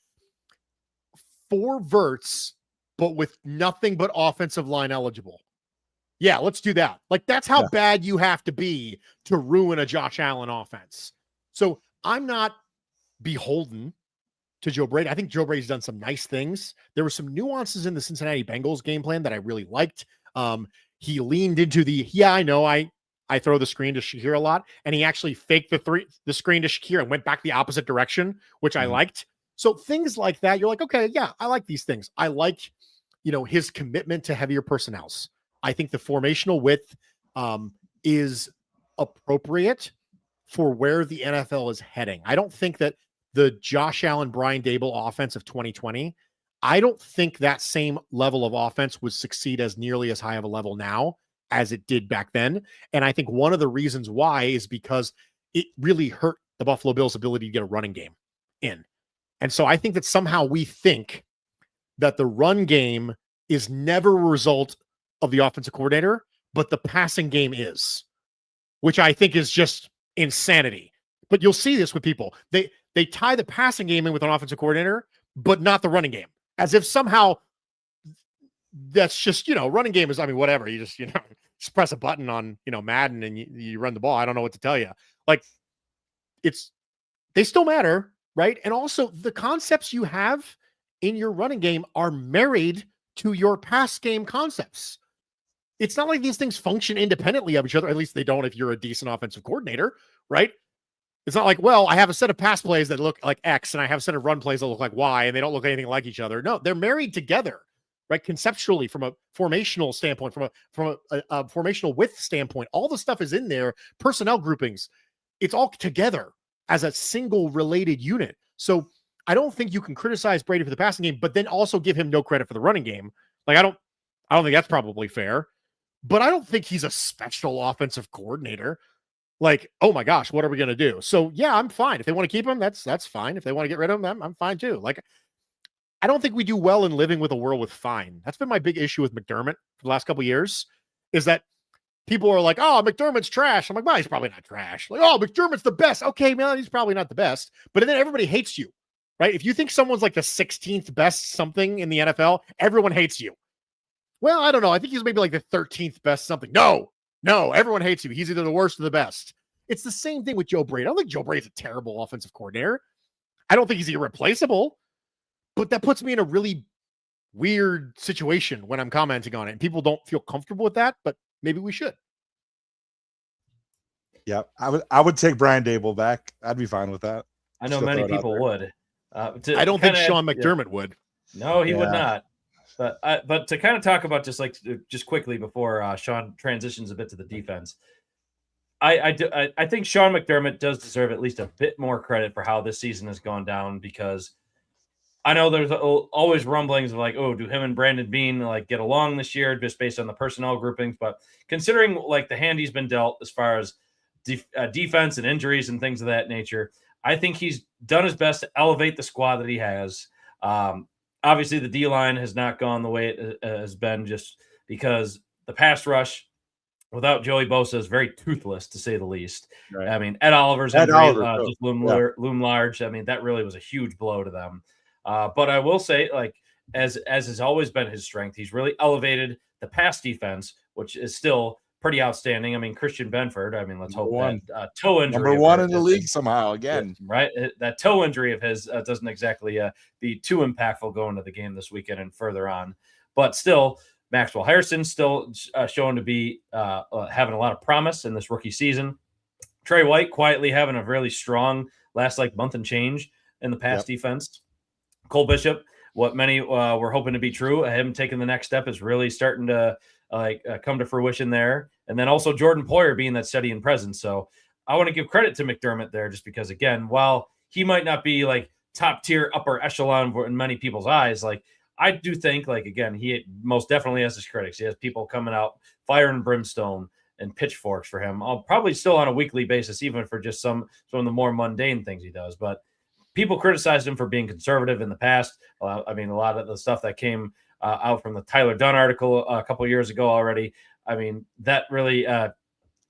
4 verts, but with nothing but offensive line eligible. Yeah, let's do that. Like, that's how bad you have to be to ruin a Josh Allen offense. So I'm not beholden to Joe Brady. I think Joe Brady's done some nice things. There were some nuances in the Cincinnati Bengals game plan that I really liked. He leaned into I throw the screen to Shakir a lot, and he actually faked the screen to Shakir and went back the opposite direction, which I liked. So things like that, you're like, okay, yeah, I like these things. I like, his commitment to heavier personnels. I think the formational width is appropriate for where the NFL is heading. I don't think that the Josh Allen, Brian Daboll offense of 2020, I don't think that same level of offense would succeed as nearly as high of a level now as it did back then. And I think one of the reasons why is because it really hurt the Buffalo Bills' ability to get a running game in. And so I think that somehow we think that the run game is never a result of the offensive coordinator, but the passing game is, which I think is just insanity. But you'll see this with people. They tie the passing game in with an offensive coordinator, but not the running game, as if somehow that's just, running game is, whatever. You just, just press a button on, Madden and you run the ball. I don't know what to tell you. Like, they still matter, right? And also the concepts you have in your running game are married to your pass game concepts. It's not like these things function independently of each other. At least they don't if you're a decent offensive coordinator, right? It's not like, well, I have a set of pass plays that look like X and I have a set of run plays that look like Y, and they don't look anything like each other. No, they're married together, right? Conceptually, from a formational standpoint, from a formational width standpoint, all the stuff is in there. Personnel groupings, it's all together as a single related unit. So I don't think you can criticize Brady for the passing game, but then also give him no credit for the running game. Like, I don't think that's probably fair, but I don't think he's a special offensive coordinator. Like, oh my gosh, what are we going to do? So yeah, I'm fine. If they want to keep him, that's fine. If they want to get rid of him, I'm fine too. Like, I don't think we do well in living with a world with fine. That's been my big issue with McDermott for the last couple of years, is that people are like, oh, McDermott's trash. I'm like, well, he's probably not trash. Like, oh, McDermott's the best. Okay, man, he's probably not the best. But then everybody hates you, right? If you think someone's like the 16th best something in the NFL, everyone hates you. Well, I don't know. I think he's maybe like the 13th best something. No, everyone hates him. He's either the worst or the best. It's the same thing with Joe Brady. I don't think Joe Brady's a terrible offensive coordinator. I don't think he's irreplaceable, but that puts me in a really weird situation when I'm commenting on it. And people don't feel comfortable with that, but maybe we should. Yeah, I would take Brian Dable back. I'd be fine with that. I know many people would. I don't think Sean McDermott would. No, he would not. But to kind of talk about just quickly before Sean transitions a bit to the defense, I think Sean McDermott does deserve at least a bit more credit for how this season has gone down, because I know there's always rumblings of like, oh, do him and Brandon Beane like get along this year just based on the personnel groupings? But considering like the hand he's been dealt as far as defense and injuries and things of that nature, I think he's done his best to elevate the squad that he has. Obviously, the D-line has not gone the way it has been, just because the pass rush without Joey Bosa is very toothless, to say the least. Right. I mean, Ed Oliver's injury just loom large. I mean, that really was a huge blow to them. But I will say, like, as has always been his strength, he's really elevated the pass defense, which is still pretty outstanding. I mean, Christian Benford, I mean, let's hope that toe injury. Number one in the league somehow again. Right? That toe injury of his doesn't exactly be too impactful going to the game this weekend and further on. But still, Maxwell Harrison's still showing to be having a lot of promise in this rookie season. Trey White quietly having a really strong last month and change in the pass defense. Cole Bishop, what many were hoping to be true, him taking the next step is really starting to come to fruition there. And then also Jordan Poyer being that steady and present. So I want to give credit to McDermott there, just because, again, while he might not be like top tier upper echelon in many people's eyes, like I do think, like, again, he most definitely has his critics. He has people coming out fire and brimstone and pitchforks for him. I'll probably still on a weekly basis, even for just some of the more mundane things he does. But people criticized him for being conservative in the past. I mean, a lot of the stuff that came out from the Tyler Dunn article a couple of years ago already, I mean, that really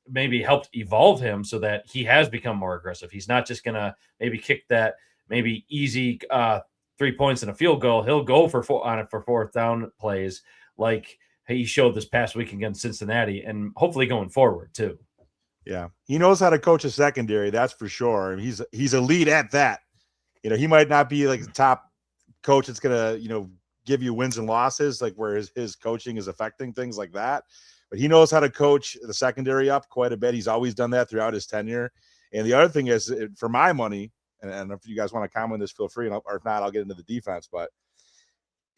maybe helped evolve him so that he has become more aggressive. He's not just going to maybe kick that maybe easy 3 points and a field goal. He'll go for fourth down plays like he showed this past week against Cincinnati, and hopefully going forward too. Yeah, he knows how to coach a secondary, that's for sure. He's elite at that. You know, he might not be like the top coach that's going to, give you wins and losses, like where his coaching is affecting things like that. But he knows how to coach the secondary up quite a bit. He's always done that throughout his tenure. And the other thing is, for my money, and if you guys want to comment on this, feel free. Or if not, I'll get into the defense. But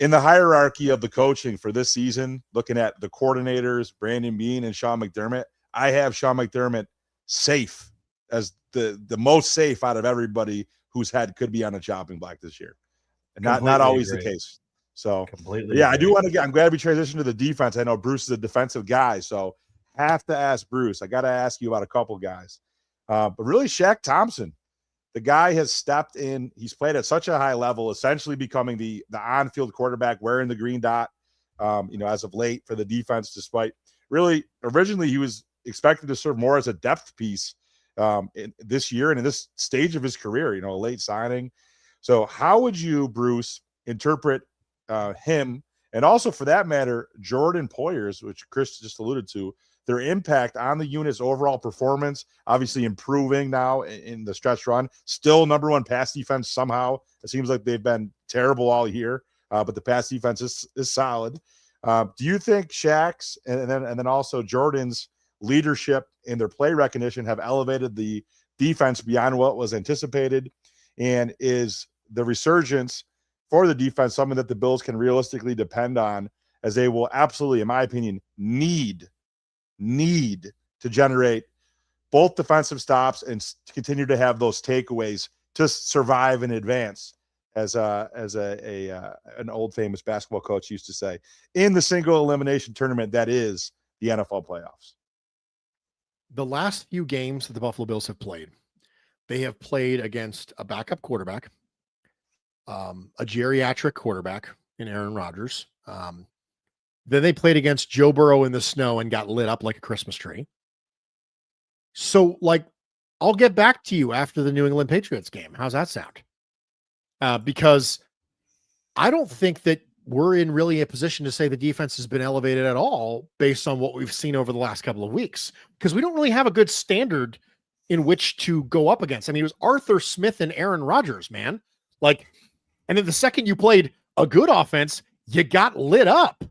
in the hierarchy of the coaching for this season, looking at the coordinators, Brandon Beane and Sean McDermott, I have Sean McDermott safe as the most safe out of everybody whose head could be on a chopping block this year. And not always the case. So completely. Yeah, agree. I'm glad we transitioned to the defense. I know Bruce is a defensive guy, so have to ask Bruce. I got to ask you about a couple guys. But really, Shaq Thompson, the guy has stepped in. He's played at such a high level, essentially becoming the on-field quarterback, wearing the green dot, as of late for the defense, despite really originally he was expected to serve more as a depth piece in this year and in this stage of his career, a late signing. So how would you, Bruce, interpret him, and also for that matter, Jordan Poyer's, which Chris just alluded to, their impact on the unit's overall performance, obviously improving now in the stretch run, still number one pass defense somehow. It seems like they've been terrible all year, but the pass defense is solid. Do you think Shaq's and then also Jordan's leadership and their play recognition have elevated the defense beyond what was anticipated? And is the resurgence for the defense something that the Bills can realistically depend on, as they will absolutely, in my opinion, need to generate both defensive stops and continue to have those takeaways to survive and advance, as an old famous basketball coach used to say, in the single elimination tournament that is the NFL playoffs? The last few games that the Buffalo Bills have played, they have played against a backup quarterback, a geriatric quarterback in Aaron Rodgers. Then they played against Joe Burrow in the snow and got lit up like a Christmas tree. So, I'll get back to you after the New England Patriots game. How's that sound? Because I don't think that we're in really a position to say the defense has been elevated at all based on what we've seen over the last couple of weeks, because we don't really have a good standard in which to go up against. I mean, it was Arthur Smith and Aaron Rodgers, man. Like, and then the second you played a good offense, you got lit up,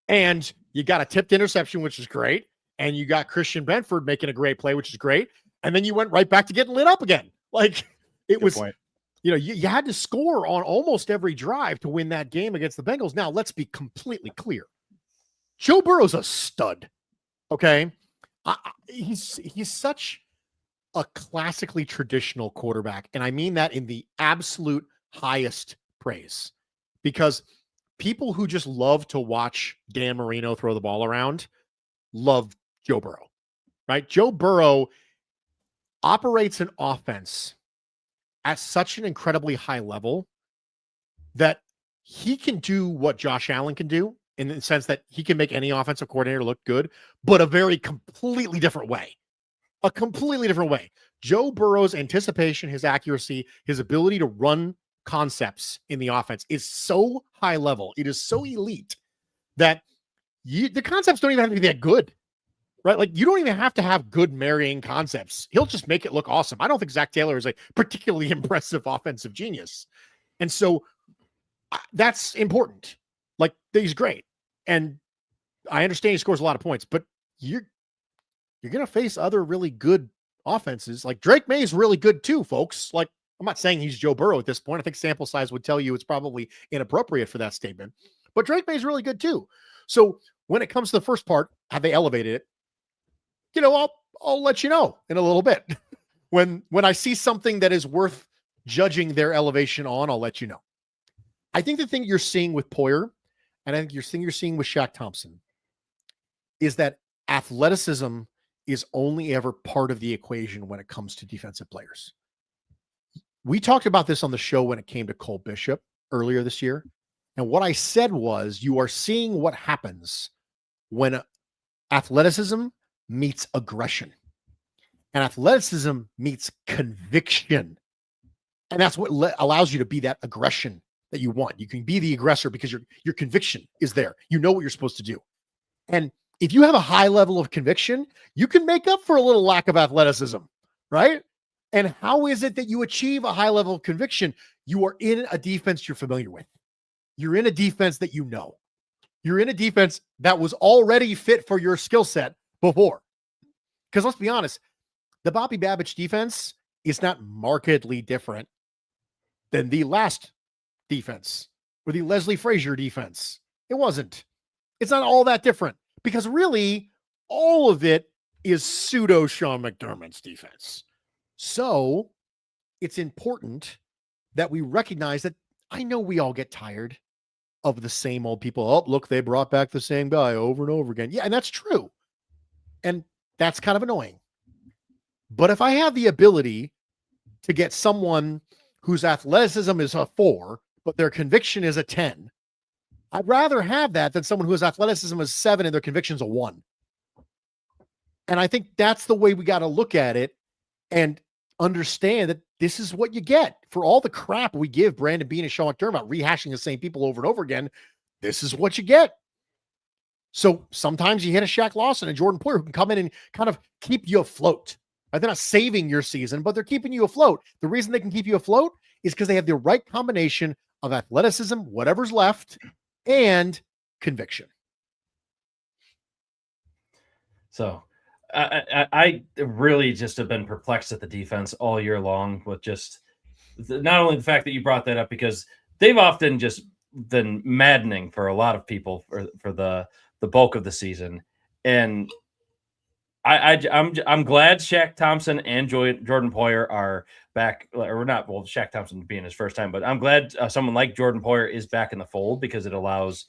and you got a tipped interception, which is great. And you got Christian Benford making a great play, which is great. And then you went right back to getting lit up again. Like, it Good was, point. you had to score on almost every drive to win that game against the Bengals. Now, let's be completely clear. Joe Burrow's a stud. Okay. He's such a classically traditional quarterback. And I mean that in the absolute highest praise, because people who just love to watch Dan Marino throw the ball around love Joe Burrow, right? Joe Burrow operates an offense at such an incredibly high level that he can do what Josh Allen can do, in the sense that he can make any offensive coordinator look good, but a very completely different way. A completely different way. Joe Burrow's anticipation, his accuracy, his ability to run concepts in the offense is so high level. It is so elite that the concepts don't even have to be that good, right? Like, you don't even have to have good marrying concepts. He'll just make it look awesome. I don't think Zach Taylor is a particularly impressive offensive genius. And so that's important. Like, he's great. And I understand he scores a lot of points, but you're going to face other really good offenses. Like, Drake May is really good too, folks. Like, I'm not saying he's Joe Burrow at this point. I think sample size would tell you it's probably inappropriate for that statement, but Drake May is really good too. So when it comes to the first part, have they elevated it? I'll let you know in a little bit. When I see something that is worth judging their elevation on, I'll let you know. I think the thing you're seeing with Poyer, and I think you're seeing with Shaq Thompson, is that athleticism is only ever part of the equation when it comes to defensive players. We talked about this on the show when it came to Cole Bishop earlier this year. And what I said was, you are seeing what happens when athleticism meets aggression, and athleticism meets conviction. And that's what allows you to be that aggression that you want. You can be the aggressor because your conviction is there. You know what you're supposed to do. And if you have a high level of conviction, you can make up for a little lack of athleticism, right? And how is it that you achieve a high level of conviction? You are in a defense you're familiar with. You're in a defense that you know. You're in a defense that was already fit for your skill set before. Because let's be honest, the Bobby Babich defense is not markedly different than the last defense or the Leslie Frazier defense. It wasn't. It's not all that different, because really all of it is pseudo Sean McDermott's defense. So it's important that we recognize that, I know we all get tired of the same old people. Oh, look, they brought back the same guy over and over again. Yeah, and that's true. And that's kind of annoying. But if I have the ability to get someone whose athleticism is a 4, but their conviction is a 10, I'd rather have that than someone whose athleticism is 7 and their conviction is a 1. And I think that's the way we got to look at it, and understand that this is what you get for all the crap we give Brandon Beane and Sean McDermott about rehashing the same people over and over again. This is what you get. So sometimes you hit a Shaq Lawson and Jordan Poyer who can come in and kind of keep you afloat. Right? They're not saving your season, but they're keeping you afloat. The reason they can keep you afloat is because they have the right combination of athleticism, whatever's left, and conviction. So I really just have been perplexed at the defense all year long, with just not only the fact that you brought that up, because they've often just been maddening for a lot of people for the bulk of the season. And I'm glad Shaq Thompson and Jordan Poyer are back, or not. Well, Shaq Thompson being his first time, but I'm glad someone like Jordan Poyer is back in the fold, because it allows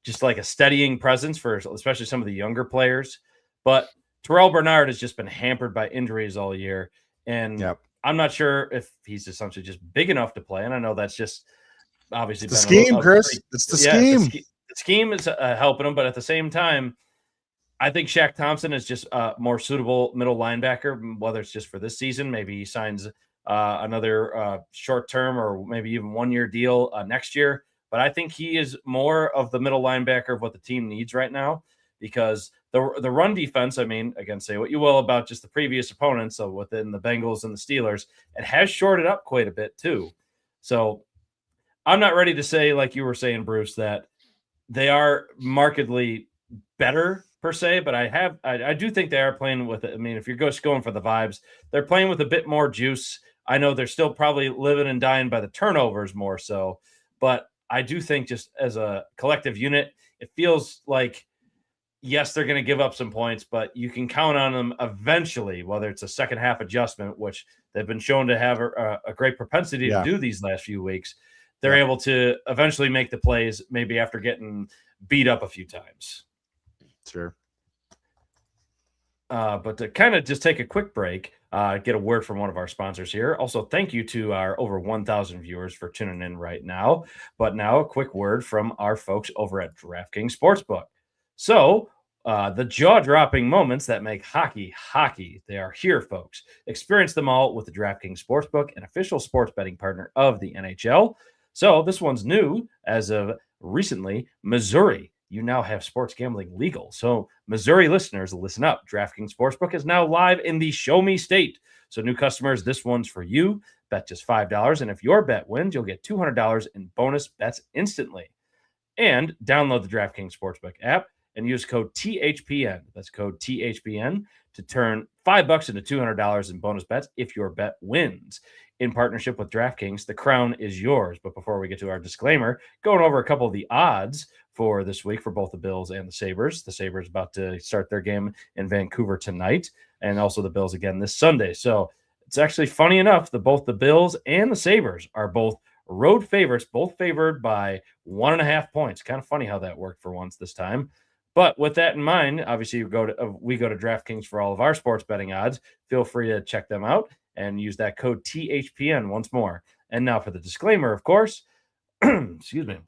just like a steadying presence for especially some of the younger players. But Terrell Bernard has just been hampered by injuries all year, and I'm not sure if he's essentially just big enough to play. And I know that's just obviously the scheme, Chris. It's the scheme. The scheme is helping him, but at the same time, I think Shaq Thompson is just a more suitable middle linebacker, whether it's just for this season. Maybe he signs another short-term or maybe even one-year deal next year. but I think he is more of the middle linebacker of what the team needs right now, because the run defense, I mean, again, say what you will about just the previous opponents, so within the Bengals and the Steelers, it has shorted up quite a bit too. So I'm not ready to say, like you were saying, Bruce, that they are markedly better per se, but I do think they are playing with it. I mean, if you're just going for the vibes, they're playing with a bit more juice. I know they're still probably living and dying by the turnovers more so, but I do think just as a collective unit, it feels like, yes, they're going to give up some points, but you can count on them eventually, whether it's a second half adjustment, which they've been shown to have a great propensity to do these last few weeks. They're able to eventually make the plays, maybe after getting beat up a few times. Sure. But to kind of just take a quick break, get a word from one of our sponsors here. Also, thank you to our over 1,000 viewers for tuning in right now. But now a quick word from our folks over at DraftKings Sportsbook. So the jaw-dropping moments that make hockey, they are here, folks. Experience them all with the DraftKings Sportsbook, an official sports betting partner of the NHL. So this one's new as of recently, Missouri. You now have sports gambling legal. So Missouri listeners, listen up. DraftKings Sportsbook is now live in the Show Me State. So new customers, this one's for you. Bet just $5. And if your bet wins, you'll get $200 in bonus bets instantly. And download the DraftKings Sportsbook app and use code THPN. That's code THPN to turn $5 into $200 in bonus bets if your bet wins. In partnership with DraftKings, the crown is yours. But before we get to our disclaimer, going over a couple of the odds for this week for both the Bills and the Sabres. The Sabres about to start their game in Vancouver tonight, and also the Bills again this Sunday. So it's actually funny enough that both the Bills and the Sabres are both road favorites, both favored by 1.5 points. Kind of funny how that worked for once this time. But with that in mind, obviously we go to DraftKings for all of our sports betting odds. Feel free to check them out and use that code THPN once more. And now for the disclaimer, of course. Excuse me.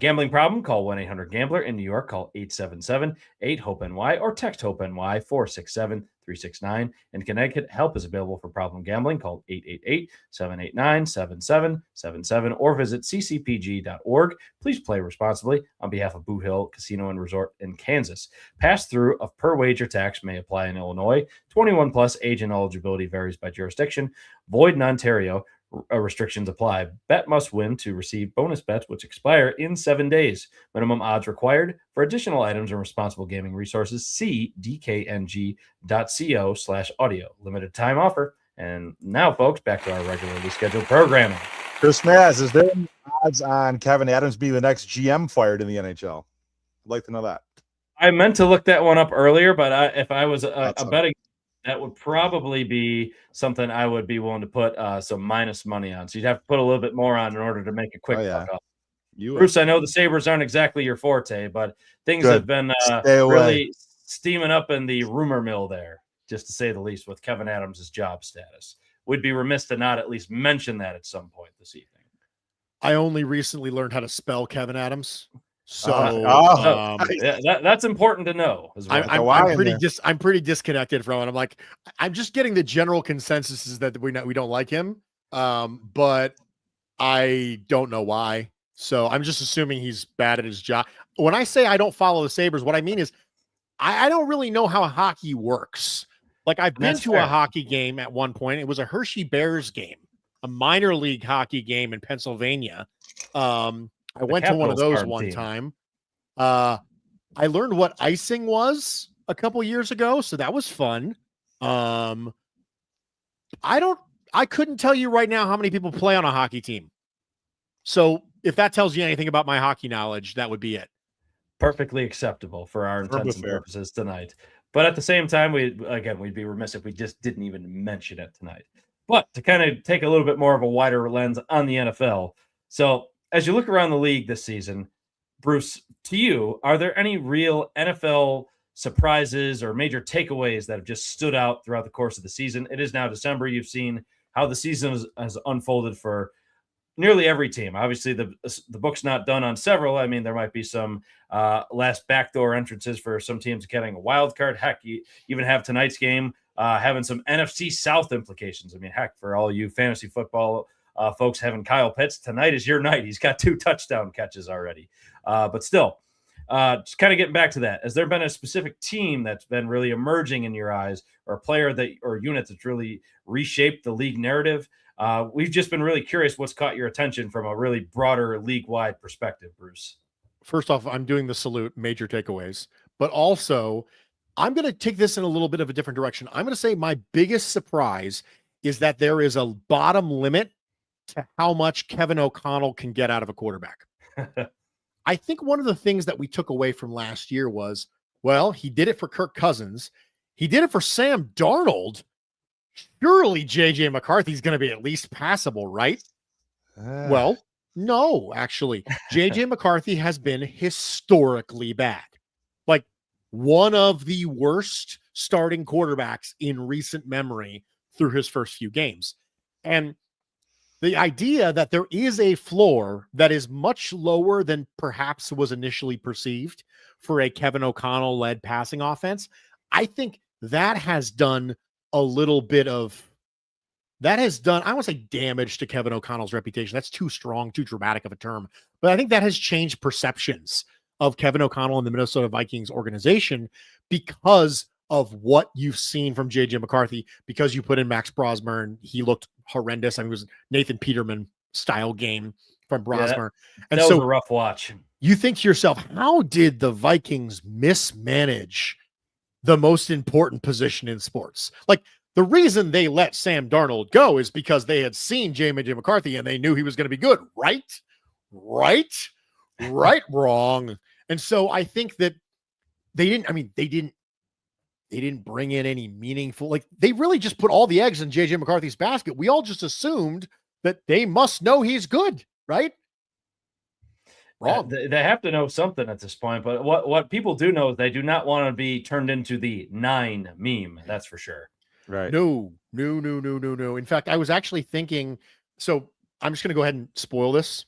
Gambling problem? Call 1-800-GAMBLER. In New York, call 877-8-HOPE-NY or text HOPE-NY 467-369. In Connecticut, help is available for problem gambling. Call 888-789-7777 or visit ccpg.org. Please play responsibly on behalf of Boot Hill Casino and Resort in Kansas. Pass-through of per-wager tax may apply in Illinois. 21 plus, age and eligibility varies by jurisdiction. Void in Ontario. Restrictions apply. Bet must win to receive bonus bets, which expire in 7 days. Minimum odds required. For additional items and responsible gaming resources, see dkng.co/audio. Limited time offer. And now, folks, back to our regularly scheduled programming. Chris Maz, is there any odds on Kevin Adams being the next GM fired in the NHL? I'd like to know that. I meant to look that one up earlier, but if I was a betting, that would probably be something I would be willing to put some minus money on. So you'd have to put a little bit more on in order to make a quick buck up. Bruce, I know the Sabres aren't exactly your forte, but things have been really steaming up in the rumor mill there, just to say the least, with Kevin Adams' job status. We'd be remiss to not at least mention that at some point this evening. I only recently learned how to spell Kevin Adams. So that's important to know as well. I'm pretty disconnected from it. I'm like, I'm just getting the general consensus is that we don't like him, but I don't know why. So I'm just assuming he's bad at his job. When I say I don't follow the Sabres, what I mean is I don't really know how hockey works. Like I've been to a hockey game at one point. It was a Hershey Bears game, a minor league hockey game in Pennsylvania. I went to one of those one time. I learned what icing was a couple years ago, so that was fun. I couldn't tell you right now how many people play on a hockey team. So if that tells you anything about my hockey knowledge, that would be it. Perfectly acceptable for our intents and purposes tonight. But at the same time, we'd be remiss if we just didn't even mention it tonight. But to kind of take a little bit more of a wider lens on the NFL. So as you look around the league this season, Bruce, to you, are there any real NFL surprises or major takeaways that have just stood out throughout the course of the season? It is now December. You've seen how the season has unfolded for nearly every team. Obviously, the book's not done on several. I mean, there might be some last backdoor entrances for some teams getting a wild card. Heck, you even have tonight's game having some NFC South implications. I mean, heck, for all you fantasy football folks having Kyle Pitts. Tonight is your night. He's got 2 touchdown catches already. But still, just kind of getting back to that. Has there been a specific team that's been really emerging in your eyes, or a player or unit that's really reshaped the league narrative? We've just been really curious what's caught your attention from a really broader league-wide perspective, Bruce. First off, I'm doing the salute, major takeaways, but also I'm going to take this in a little bit of a different direction. I'm going to say my biggest surprise is that there is a bottom limit to how much Kevin O'Connell can get out of a quarterback. I think one of the things that we took away from last year was, well, he did it for Kirk Cousins. He did it for Sam Darnold. Surely JJ McCarthy's going to be at least passable, right? Well, no, actually. JJ McCarthy has been historically bad. Like one of the worst starting quarterbacks in recent memory through his first few games. And the idea that there is a floor that is much lower than perhaps was initially perceived for a Kevin O'Connell-led passing offense, I think that has done a little bit of that has done, I won't say damage to Kevin O'Connell's reputation. That's too strong, too dramatic of a term. But I think that has changed perceptions of Kevin O'Connell and the Minnesota Vikings organization because of what you've seen from JJ McCarthy, because you put in Max Brosmer and he looked horrendous. I mean, it was Nathan Peterman style game from Brosmer. And that was a rough watch. You think to yourself, how did the Vikings mismanage the most important position in sports? Like, the reason they let Sam Darnold go is because they had seen JJ McCarthy and they knew he was going to be good, right? Wrong. And so I think that they didn't bring in any meaningful, like they really just put all the eggs in JJ McCarthy's basket. We all just assumed that they must know he's good, right? Wrong. They have to know something at this point, but what people do know is they do not want to be turned into the 9 meme. That's for sure. Right. No. In fact, I was actually thinking, so I'm just going to go ahead and spoil this.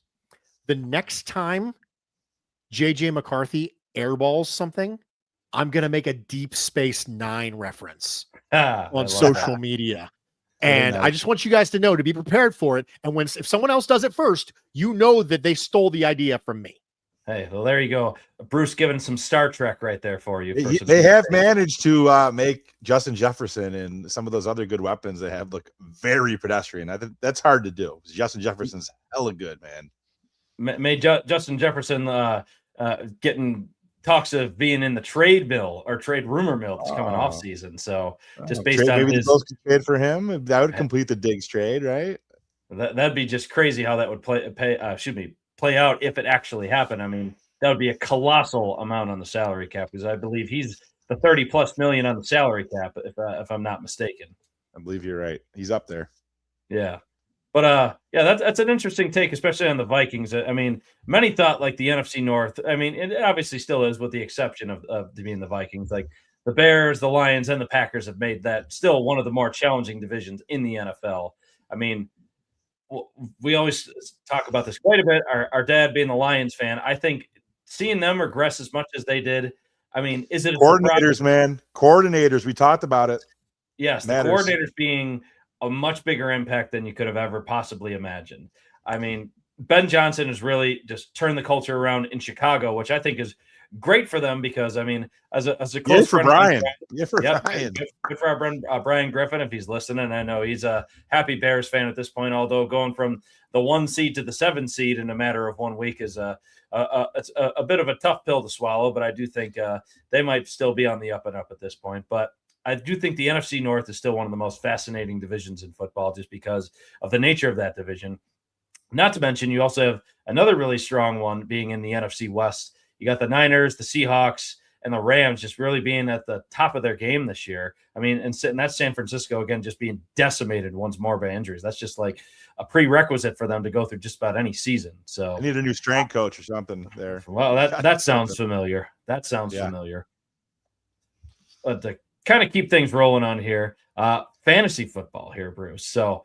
The next time JJ McCarthy airballs something, I'm going to make a Deep Space Nine reference on social media. And I just want you guys to know, to be prepared for it. And if someone else does it first, you know that they stole the idea from me. Hey, well, there you go. Bruce giving some Star Trek right there for you. They have managed to make Justin Jefferson and some of those other good weapons they have look very pedestrian. I think that's hard to do. Justin Jefferson's hella good, man. Made Justin Jefferson getting talks of being in the trade bill or trade rumor mill that's coming off season. So just based on maybe the Bills could trade for him. That would complete the Diggs trade, right? That'd be just crazy how that would play out if it actually happened. I mean, that would be a colossal amount on the salary cap, because I believe he's the 30+ million on the salary cap, if I'm not mistaken. I believe you're right. He's up there. Yeah. But that's an interesting take, especially on the Vikings. I mean, many thought like the NFC North. I mean, it obviously still is, with the exception of being the Vikings. Like the Bears, the Lions, and the Packers have made that still one of the more challenging divisions in the NFL. I mean, we always talk about this quite a bit. Our dad being the Lions fan, I think seeing them regress as much as they did. I mean, is it coordinators, man? Coordinators. We talked about it. Yes, the coordinators being a much bigger impact than you could have ever possibly imagined. I mean, Ben Johnson has really just turned the culture around in Chicago, which I think is great for them, because, I mean, as a close friend, Brian. Good for our friend Brian Griffin, if he's listening. I know he's a happy Bears fan at this point, although going from the 1 seed to the 7 seed in a matter of 1 week is it's a bit of a tough pill to swallow, but I do think they might still be on the up and up at this point. But I do think the NFC North is still one of the most fascinating divisions in football, just because of the nature of that division. Not to mention, you also have another really strong one being in the NFC West. You got the Niners, the Seahawks, and the Rams just really being at the top of their game this year. I mean, and that's San Francisco, again, just being decimated once more by injuries. That's just like a prerequisite for them to go through just about any season. So I need a new strength coach or something there. Well, that sounds familiar. That sounds familiar. But to kind of keep things rolling on here, fantasy football here, Bruce. So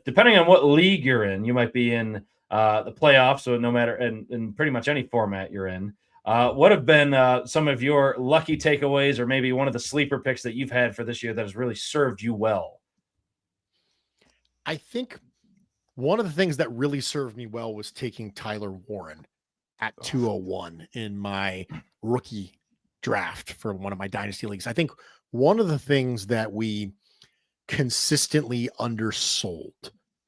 depending on what league you're in, you might be in the playoffs, so no matter in pretty much any format you're in. What have been some of your lucky takeaways, or maybe one of the sleeper picks that you've had for this year that has really served you well? I think One of the things that really served me well was taking Tyler Warren at 201 in my rookie draft for one of my dynasty leagues. I think one of the things that we consistently undersold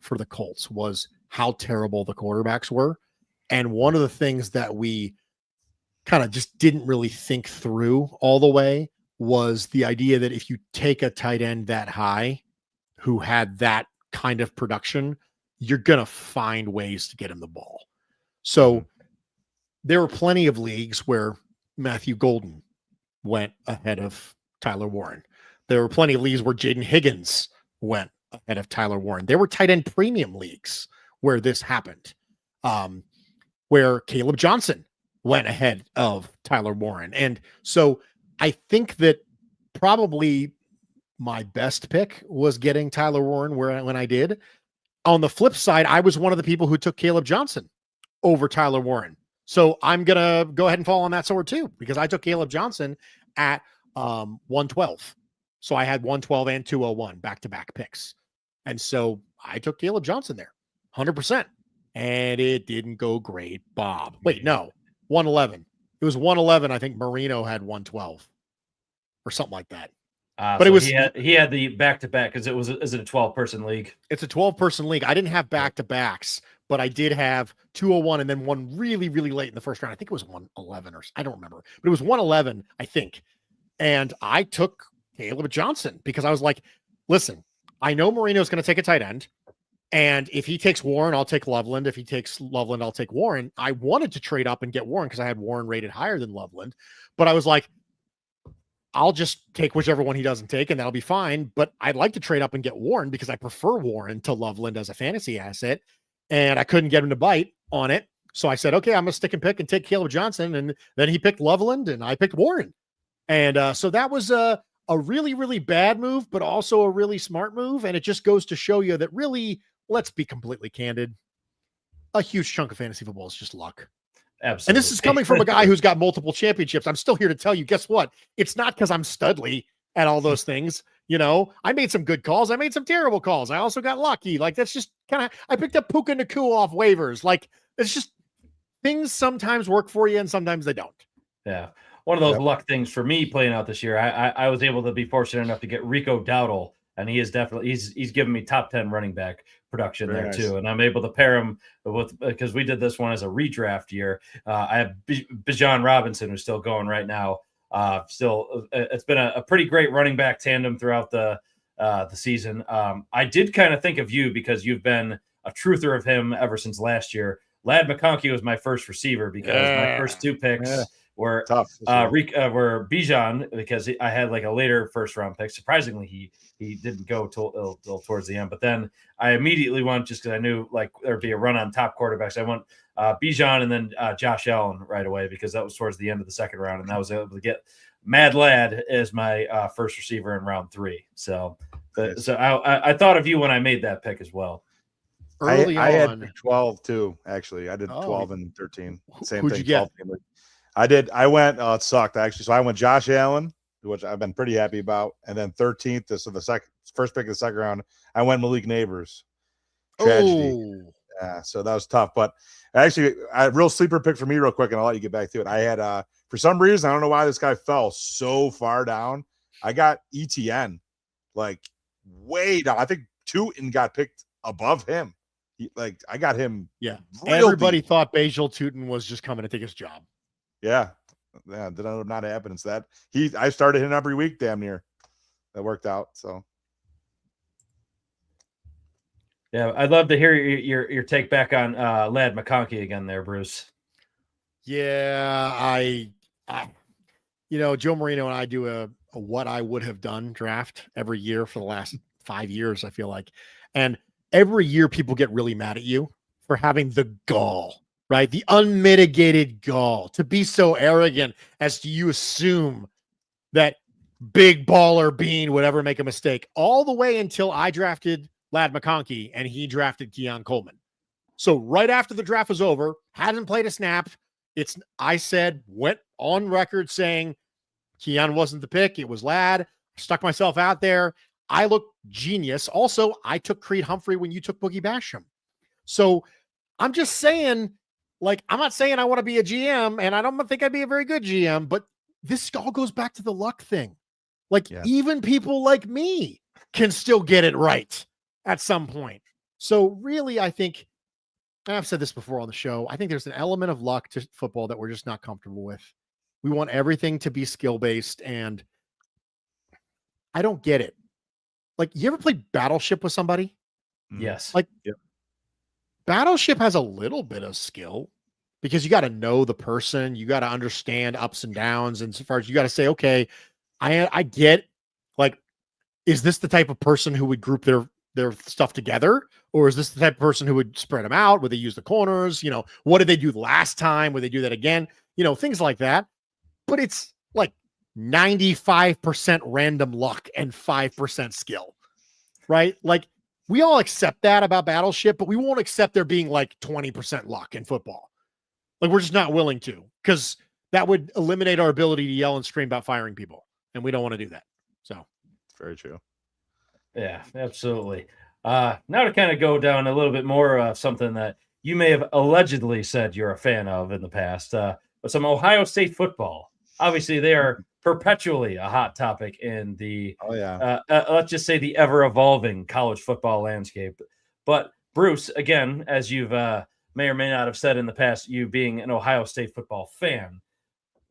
for the Colts was how terrible the quarterbacks were. And one of the things that we kind of just didn't really think through all the way was the idea that if you take a tight end that high who had that kind of production, you're going to find ways to get him the ball. So there were plenty of leagues where Matthew Golden went ahead of Tyler Warren. There were plenty of leagues where Jaden Higgins went ahead of Tyler Warren. There were tight end premium leagues where this happened, where Caleb Johnson went ahead of Tyler Warren. And so I think that probably my best pick was getting Tyler Warren when I did. On the flip side, I was one of the people who took Caleb Johnson over Tyler Warren. So I'm going to go ahead and fall on that sword too, because I took Caleb Johnson at 112. So I had 112 and 201 back-to-back picks. And so I took Caleb Johnson there, 100%. And it didn't go great, Bob. Wait, no, 111. It was 111. I think Marino had 112 or something like that. But so it was he had the back-to-back because is it a 12-person league? It's a 12-person league. I didn't have back-to-backs, but I did have 201 and then one really, really late in the first round. I think it was 111 or I don't remember, but it was 111, I think. And I took Caleb Johnson because I was like, listen, I know Marino's going to take a tight end. And if he takes Warren, I'll take Loveland. If he takes Loveland, I'll take Warren. I wanted to trade up and get Warren because I had Warren rated higher than Loveland. But I was like, I'll just take whichever one he doesn't take, and that'll be fine. But I'd like to trade up and get Warren because I prefer Warren to Loveland as a fantasy asset. And I couldn't get him to bite on it. So I said, okay, I'm going to stick and pick and take Caleb Johnson. And then he picked Loveland and I picked Warren. And so that was a really, really bad move, but also a really smart move. And it just goes to show you that really, let's be completely candid, a huge chunk of fantasy football is just luck. Absolutely. And this is coming from a guy who's got multiple championships. I'm still here to tell you, guess what? It's not because I'm Studley at all those things. You know, I made some good calls. I made some terrible calls. I also got lucky. Like, that's just kind of, I picked up Puka Nacua off waivers. Like, it's just things sometimes work for you and sometimes they don't. Yeah. One of those luck things for me playing out this year, I was able to be fortunate enough to get Rico Dowdle, and he is definitely, he's given me top 10 running back production there too. And I'm able to pair him with, because we did this one as a redraft year. I have Bijan Robinson, who's still going right now. It's been a pretty great running back tandem throughout the season. I did kind of think of you because you've been a truther of him ever since last year. Lad McConkey was my first receiver because my first two picks were tough. Were Bijan because I had like a later first round pick. Surprisingly, he didn't go till towards the end. But then I immediately went, just because I knew like there'd be a run on top quarterbacks. I went Bijan and then Josh Allen right away because that was towards the end of the second round, and I was able to get Mad Lad as my first receiver in round 3. So I thought of you when I made that pick as well. Early I had 12 too. Actually, I did 12 and 13. Same Who'd thing. You get? I went. It sucked actually. So I went Josh Allen, which I've been pretty happy about, and then 13th. So the first pick of the second round, I went Malik Neighbors. Tragedy. Oh. Yeah, so that was tough. But actually, a real sleeper pick for me, real quick, and I'll let you get back to it. I had for some reason, I don't know why this guy fell so far down. I got ETN like way down. I think Tootin got picked above him. I got him. Yeah. Everybody thought Bajal Tootin was just coming to take his job. Yeah. Yeah. Did not happen. It's that I started him every week, damn near. That worked out. So. Yeah. I'd love to hear your take back on Lad McConkey again there, Bruce. Yeah. I Joe Marino and I do a what I would have done draft every year for the last 5 years, I feel like. And every year people get really mad at you for having the gall, right? The unmitigated gall to be so arrogant as to you assume that big baller Bean would ever make a mistake, all the way until I drafted Lad McConkey and he drafted Keon Coleman. So right after the draft was over, hadn't played a snap. I went on record saying Keon wasn't the pick. It was Lad. Stuck myself out there. I look genius. Also, I took Creed Humphrey when you took Boogie Basham. So I'm just saying, like, I'm not saying I want to be a GM, and I don't think I'd be a very good GM, but this all goes back to the luck thing. Like, even people like me can still get it right at some point. So really, I think, and I've said this before on the show, I think there's an element of luck to football that we're just not comfortable with. We want everything to be skill-based, and I don't get it. Like, you ever play Battleship with somebody? Yes. Like, Battleship has a little bit of skill because you got to know the person, you got to understand ups and downs, and so far as you got to say, okay, I get, like, is this the type of person who would group their stuff together, or is this the type of person who would spread them out? Would they use the corners? You know, what did they do last time? Would they do that again? You know, things like that. But it's like 95% random luck and 5% skill, right? Like, we all accept that about Battleship, but we won't accept there being like 20% luck in football. Like, we're just not willing to, because that would eliminate our ability to yell and scream about firing people. And we don't want to do that. So it's very true. Yeah, absolutely. Now to kind of go down a little bit more of something that you may have allegedly said you're a fan of in the past, but some Ohio State football. Obviously, they are perpetually a hot topic in the, let's just say, the ever-evolving college football landscape. But Bruce, again, as you've may or may not have said in the past, you being an Ohio State football fan,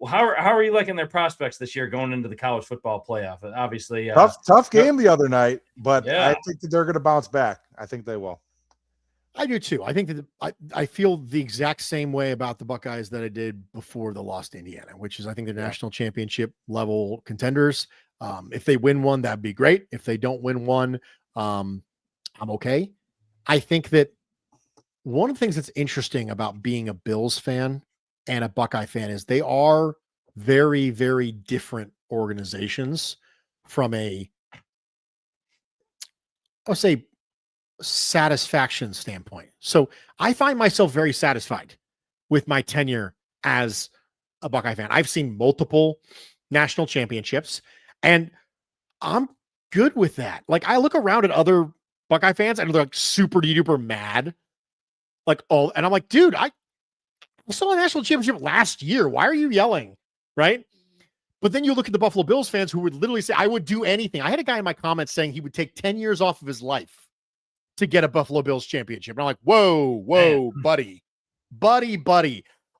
how are you liking their prospects this year going into the college football playoff? Obviously, tough game the other night, but I think that they're going to bounce back. I think they will. I do too. I think that I feel the exact same way about the Buckeyes that I did before the loss to Indiana, which is I think the national championship level contenders. If they win one, that'd be great. If they don't win one, I'm okay. I think that one of the things that's interesting about being a Bills fan and a Buckeye fan is they are very, very different organizations from I'll say, satisfaction standpoint. So I find myself very satisfied with my tenure as a Buckeye fan. I've seen multiple national championships, and I'm good with that. Like, I look around at other Buckeye fans and they're like super duper mad. Like, and I'm like, dude, I saw a national championship last year. Why are you yelling? Right. But then you look at the Buffalo Bills fans who would literally say, I would do anything. I had a guy in my comments saying he would take 10 years off of his life to get a Buffalo Bills championship. And I'm like, whoa, buddy.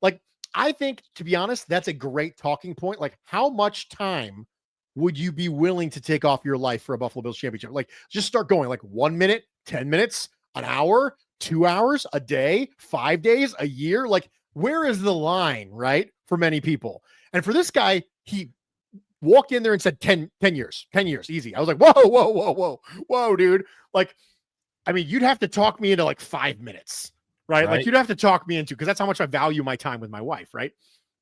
Like, I think, to be honest, that's a great talking point. Like, how much time would you be willing to take off your life for a Buffalo Bills championship? Like, just start going, like, 1 minute, 10 minutes, an hour, 2 hours, a day, 5 days, a year. Like, where is the line, right? For many people. And for this guy, he walked in there and said 10 years, easy. I was like, whoa, dude. Like, I mean, you'd have to talk me into like 5 minutes, right? Like, you'd have to talk me into, because that's how much I value my time with my wife, right?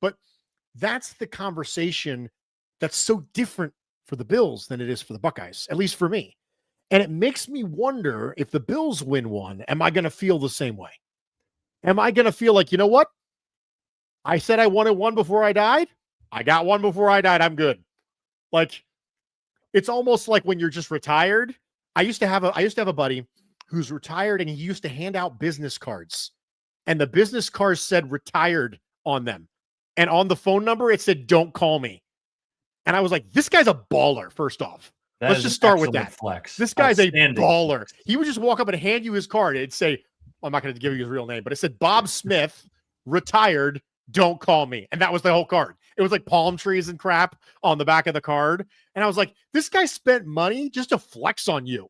But that's the conversation that's so different for the Bills than it is for the Buckeyes, at least for me. And it makes me wonder, if the Bills win one, am I going to feel the same way? Am I going to feel like, you know what? I said I wanted one before I died. I got one before I died. I'm good. Like, it's almost like when you're just retired. I used to have a buddy who's retired, and he used to hand out business cards, and the business cards said retired on them. And on the phone number, it said, don't call me. And I was like, this guy's a baller. First off, let's just start with that. Flex. This guy's a baller. He would just walk up and hand you his card. It'd say, I'm not going to give you his real name, but it said Bob Smith, retired, don't call me. And that was the whole card. It was like palm trees and crap on the back of the card. And I was like, this guy spent money just to flex on you.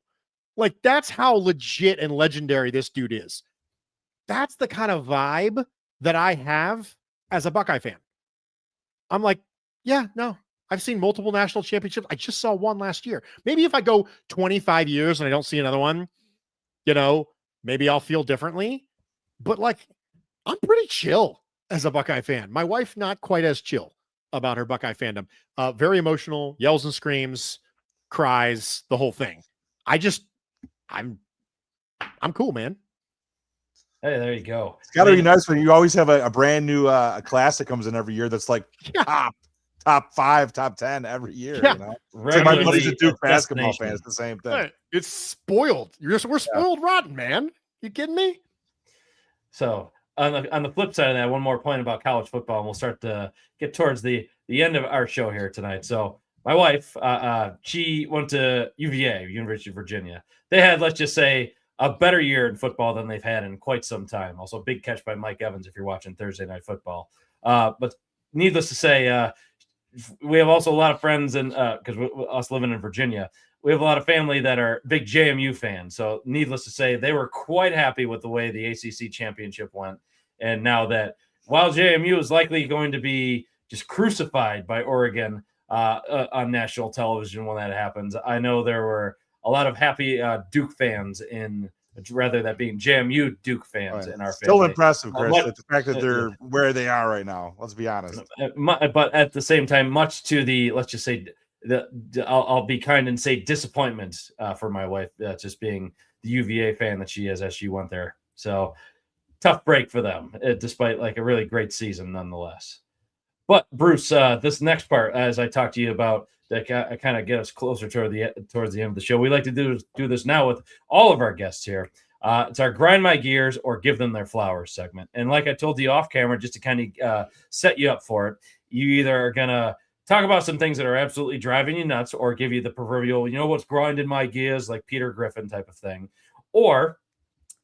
Like, that's how legit and legendary this dude is. That's the kind of vibe that I have as a Buckeye fan. I'm like, yeah, no, I've seen multiple national championships. I just saw one last year. Maybe if I go 25 years and I don't see another one, you know, maybe I'll feel differently. But like, I'm pretty chill as a Buckeye fan. My wife, not quite as chill about her Buckeye fandom. Very emotional, yells and screams, cries, the whole thing. I'm cool, man. Hey, there you go. It's got to be nice when you always have a brand new a class that comes in every year that's like top 5, top 10 every year. Yeah. You know? Like my buddy's a Duke basketball fan. It's the same thing. Right. It's spoiled. We're spoiled rotten, man. You kidding me? So on the flip side of that, one more point about college football, and we'll start to get towards the end of our show here tonight. So my wife, she went to UVA, University of Virginia. They had, let's just say, a better year in football than they've had in quite some time. Also, big catch by Mike Evans if you're watching Thursday Night Football. But needless to say, we have also a lot of friends, and because us living in Virginia, we have a lot of family that are big JMU fans. So, needless to say, they were quite happy with the way the ACC championship went. And now that while JMU is likely going to be just crucified by Oregon on national television when that happens, I know there were a lot of happy Duke fans rather that being JMU Duke fans in our family. Still impressive, Chris, the fact that they're where they are right now. Let's be honest. But at the same time, much to the, let's just say, I'll be kind and say disappointment for my wife, just being the UVA fan that she is as she went there. So tough break for them, despite like a really great season nonetheless. But Bruce, this next part, as I talked to you about, that kind of get us closer towards the end of the show, we like to do this now with all of our guests here. It's our grind my gears or give them their flowers segment. And like I told you off camera, just to kind of set you up for it, you either are gonna talk about some things that are absolutely driving you nuts, or give you the proverbial, you know what's grinding my gears, like Peter Griffin type of thing, or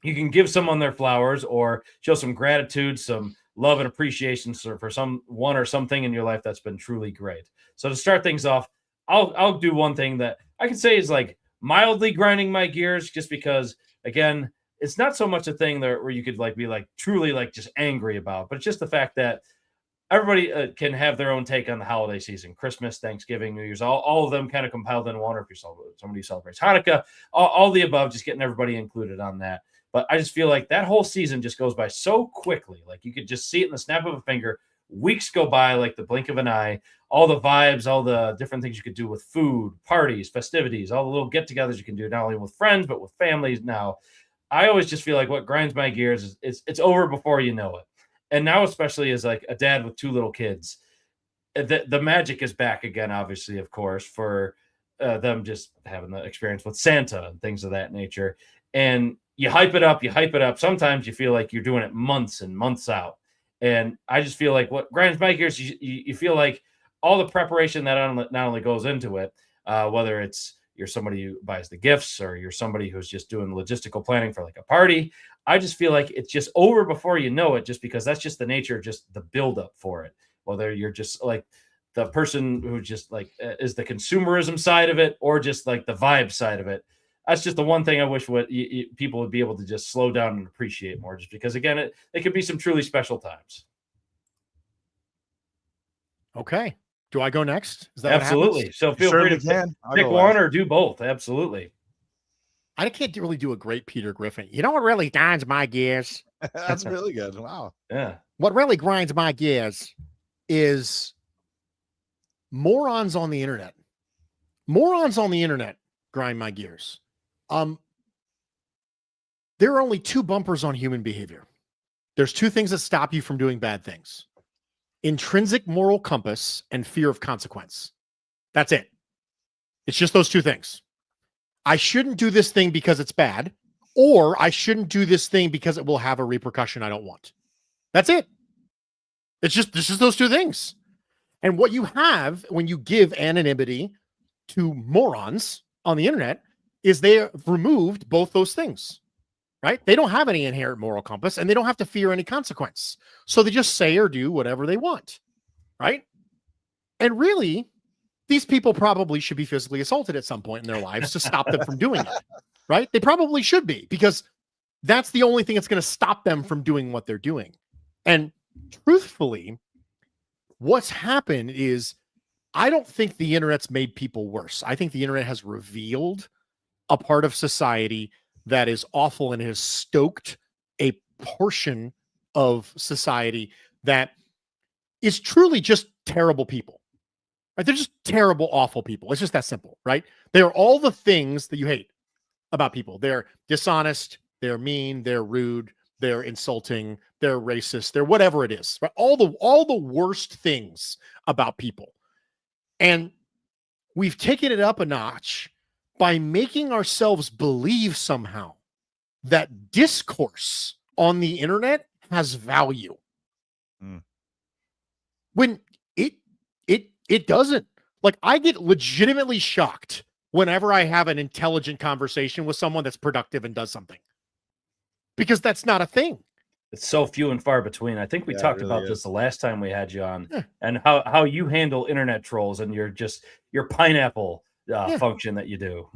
you can give someone their flowers or show some gratitude, some love and appreciation for someone or something in your life that's been truly great. So to start things off, I'll do one thing that I can say is like mildly grinding my gears, just because, again, it's not so much a thing where you could like be like truly like just angry about, but it's just the fact that everybody can have their own take on the holiday season. Christmas, Thanksgiving, New Year's, all of them kind of compiled in one. Or if you're somebody who celebrates Hanukkah, all the above, just getting everybody included on that. But I just feel like that whole season just goes by so quickly. Like you could just see it in the snap of a finger. Weeks go by like the blink of an eye. All the vibes, all the different things you could do with food, parties, festivities, all the little get-togethers you can do, not only with friends, but with families now. I always just feel like what grinds my gears is it's over before you know it. And now, especially as like a dad with two little kids, the magic is back again, obviously, of course, for them just having the experience with Santa and things of that nature. And you hype it up. Sometimes you feel like you're doing it months and months out. And I just feel like what grinds my gears, you feel like all the preparation that not only goes into it, whether it's you're somebody who buys the gifts or you're somebody who's just doing logistical planning for like a party. I just feel like it's just over before you know it, just because that's just the nature of just the buildup for it. Whether you're just like the person who just like is the consumerism side of it or just like the vibe side of it. That's just the one thing I wish people would be able to just slow down and appreciate more, just because, again, it could be some truly special times. Okay. Do I go next? Is that absolutely? So feel free to pick one or do both. Absolutely. I can't really do a great Peter Griffin. You know what really grinds my gears? That's really good. Wow. Yeah. What really grinds my gears is morons on the internet. Morons on the internet grind my gears. There are only two bumpers on human behavior. There's two things that stop you from doing bad things: intrinsic moral compass and fear of consequence. That's it. It's just those two things. I shouldn't do this thing because it's bad, or I shouldn't do this thing because it will have a repercussion I don't want. That's it. It's just those two things. And what you have when you give anonymity to morons on the internet is they have removed both those things, right? They don't have any inherent moral compass and they don't have to fear any consequence. So they just say or do whatever they want, right? And really, these people probably should be physically assaulted at some point in their lives to stop them from doing it, right? They probably should be, because that's the only thing that's going to stop them from doing what they're doing. And truthfully, what's happened is I don't think the internet's made people worse. I think the internet has revealed a part of society that is awful and has stoked a portion of society that is truly just terrible people. Right? They're just terrible, awful people. It's just that simple, right? They are all the things that you hate about people. They're dishonest, they're mean, they're rude, they're insulting, they're racist, they're whatever it is. Right? All the worst things about people. And we've taken it up a notch by making ourselves believe somehow that discourse on the internet has value. When it doesn't. Like, I get legitimately shocked whenever I have an intelligent conversation with someone that's productive and does something, because that's not a thing. It's so few and far between. I think we talked really about is. this the last time we had you on, and how you handle internet trolls and your pineapple function that you do.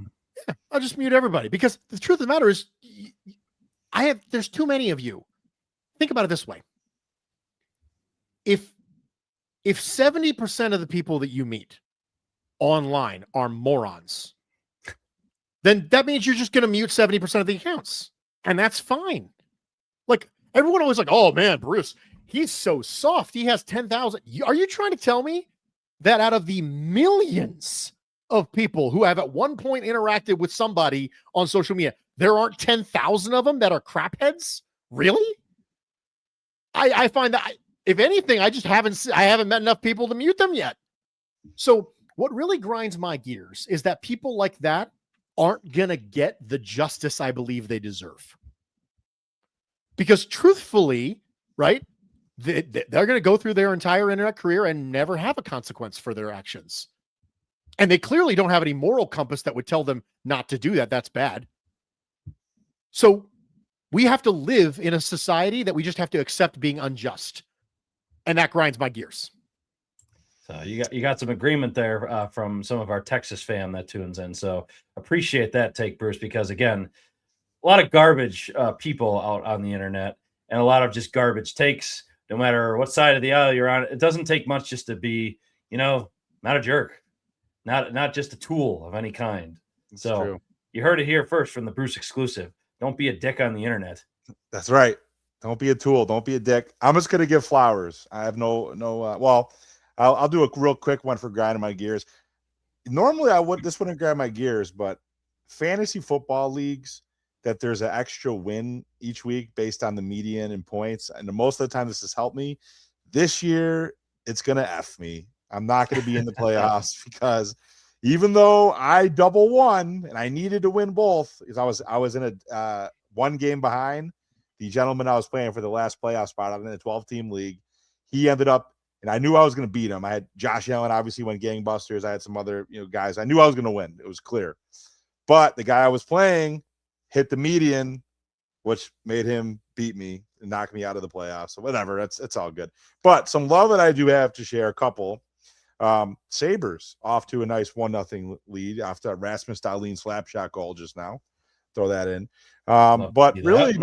Yeah, I'll just mute everybody, because the truth of the matter is, there's too many of you. Think about it this way. If 70% of the people that you meet online are morons, then that means you're just going to mute 70% of the accounts, and that's fine. Like, everyone always like, oh man, Bruce, he's so soft. He has 10,000. Are you trying to tell me that out of the millions of people who have at one point interacted with somebody on social media, there aren't 10,000 of them that are crapheads? Really? I find that, if anything, I haven't met enough people to mute them yet. So what really grinds my gears is that people like that aren't going to get the justice I believe they deserve. Because truthfully, right, they're going to go through their entire internet career and never have a consequence for their actions. And they clearly don't have any moral compass that would tell them not to do that. That's bad. So we have to live in a society that we just have to accept being unjust. And that grinds my gears. So you got some agreement there from some of our Texas fam that tunes in. So appreciate that take, Bruce, because again, a lot of garbage people out on the internet, and a lot of just garbage takes, no matter what side of the aisle you're on. It doesn't take much just to be, not a jerk, not just a tool of any kind. It's so true. You heard it here first from the Bruce exclusive. Don't be a dick on the internet. That's right. Don't be a tool. Don't be a dick. I'm just going to give flowers. I have well, I'll do a real quick one for grinding my gears. Normally this wouldn't grind my gears, but fantasy football leagues, that there's an extra win each week based on the median and points. And most of the time this has helped me. This year, it's going to F me. I'm not going to be in the playoffs because even though I double won and I needed to win both, because I was in a one game behind the gentleman I was playing for the last playoff spot. I'm in a 12-team league. He ended up, and I knew I was going to beat him. I had Josh Allen, obviously went gangbusters. I had some other guys. I knew I was going to win. It was clear. But the guy I was playing hit the median, which made him beat me and knock me out of the playoffs. So whatever, it's all good. But some love that I do have to share, a couple. Sabres off to a nice 1-0 lead after Rasmus Dahlin slap shot goal just now. Throw that in. But really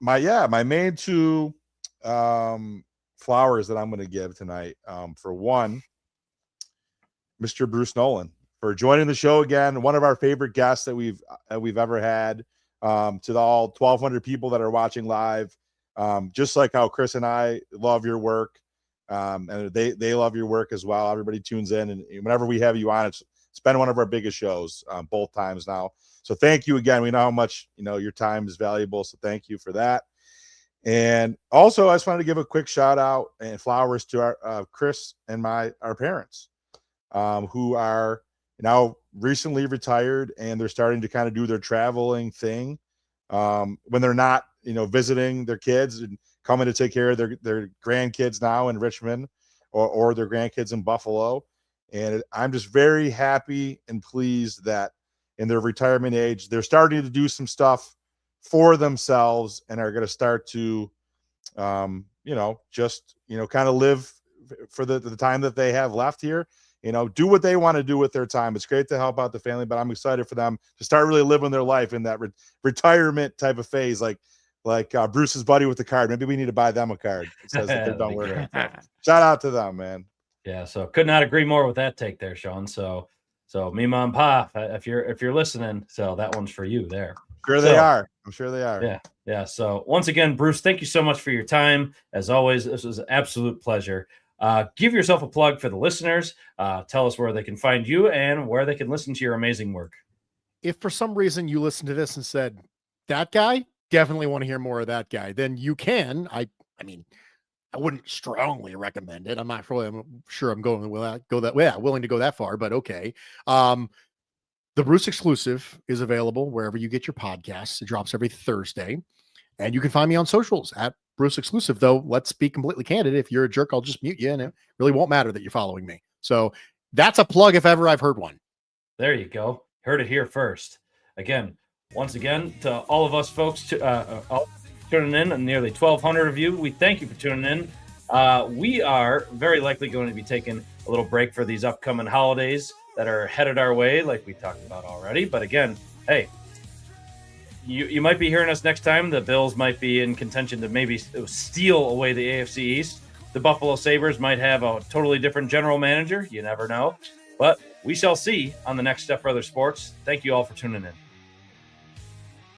my main two flowers that I'm going to give tonight, for one, Mr. Bruce Nolan, for joining the show again. One of our favorite guests that we've ever had. To all 1,200 people that are watching live, just like how Chris and I love your work, and they love your work as well. Everybody tunes in, and whenever we have you on, it's been one of our biggest shows both times now. So thank you again. We know how much your time is valuable, so thank you for that. And also, I just wanted to give a quick shout out and flowers to our Chris and our parents, who are now recently retired, and they're starting to kind of do their traveling thing when they're not, visiting their kids and coming to take care of their grandkids now in Richmond or their grandkids in Buffalo. And I'm just very happy and pleased that in their retirement age, they're starting to do some stuff for themselves and are going to start to, kind of live for the time that they have left here. Do what they want to do with their time. It's great to help out the family, but I'm excited for them to start really living their life in that retirement type of phase, like Bruce's buddy with the card. Maybe we need to buy them a card that says that they're done working. Shout out to them, man. Yeah, so could not agree more with that take there, Sean. So Mima and Pa, if you're listening, so that one's for you there. They are. I'm sure they are. Yeah. So once again, Bruce, thank you so much for your time. As always, this was an absolute pleasure. Give yourself a plug for the listeners. Tell us where they can find you and where they can listen to your amazing work. If for some reason you listened to this and said, that guy, definitely want to hear more of that guy, then you can. I mean, I wouldn't strongly recommend it. I'm sure I'm willing to go that far, but okay. The Bruce exclusive is available wherever you get your podcasts. It drops every Thursday. And you can find me on socials at Bruce Exclusive, though. Let's be completely candid. If you're a jerk, I'll just mute you, and it really won't matter that you're following me. So that's a plug if ever I've heard one. There you go. Heard it here first. Again, once again, to all of us folks all tuning in, and nearly 1,200 of you, we thank you for tuning in. We are very likely going to be taking a little break for these upcoming holidays that are headed our way, like we talked about already. But again, hey, you might be hearing us next time. The Bills might be in contention to maybe steal away the AFC East. The Buffalo Sabres might have a totally different general manager. You never know. But we shall see on the next Step Brother Sports. Thank you all for tuning in.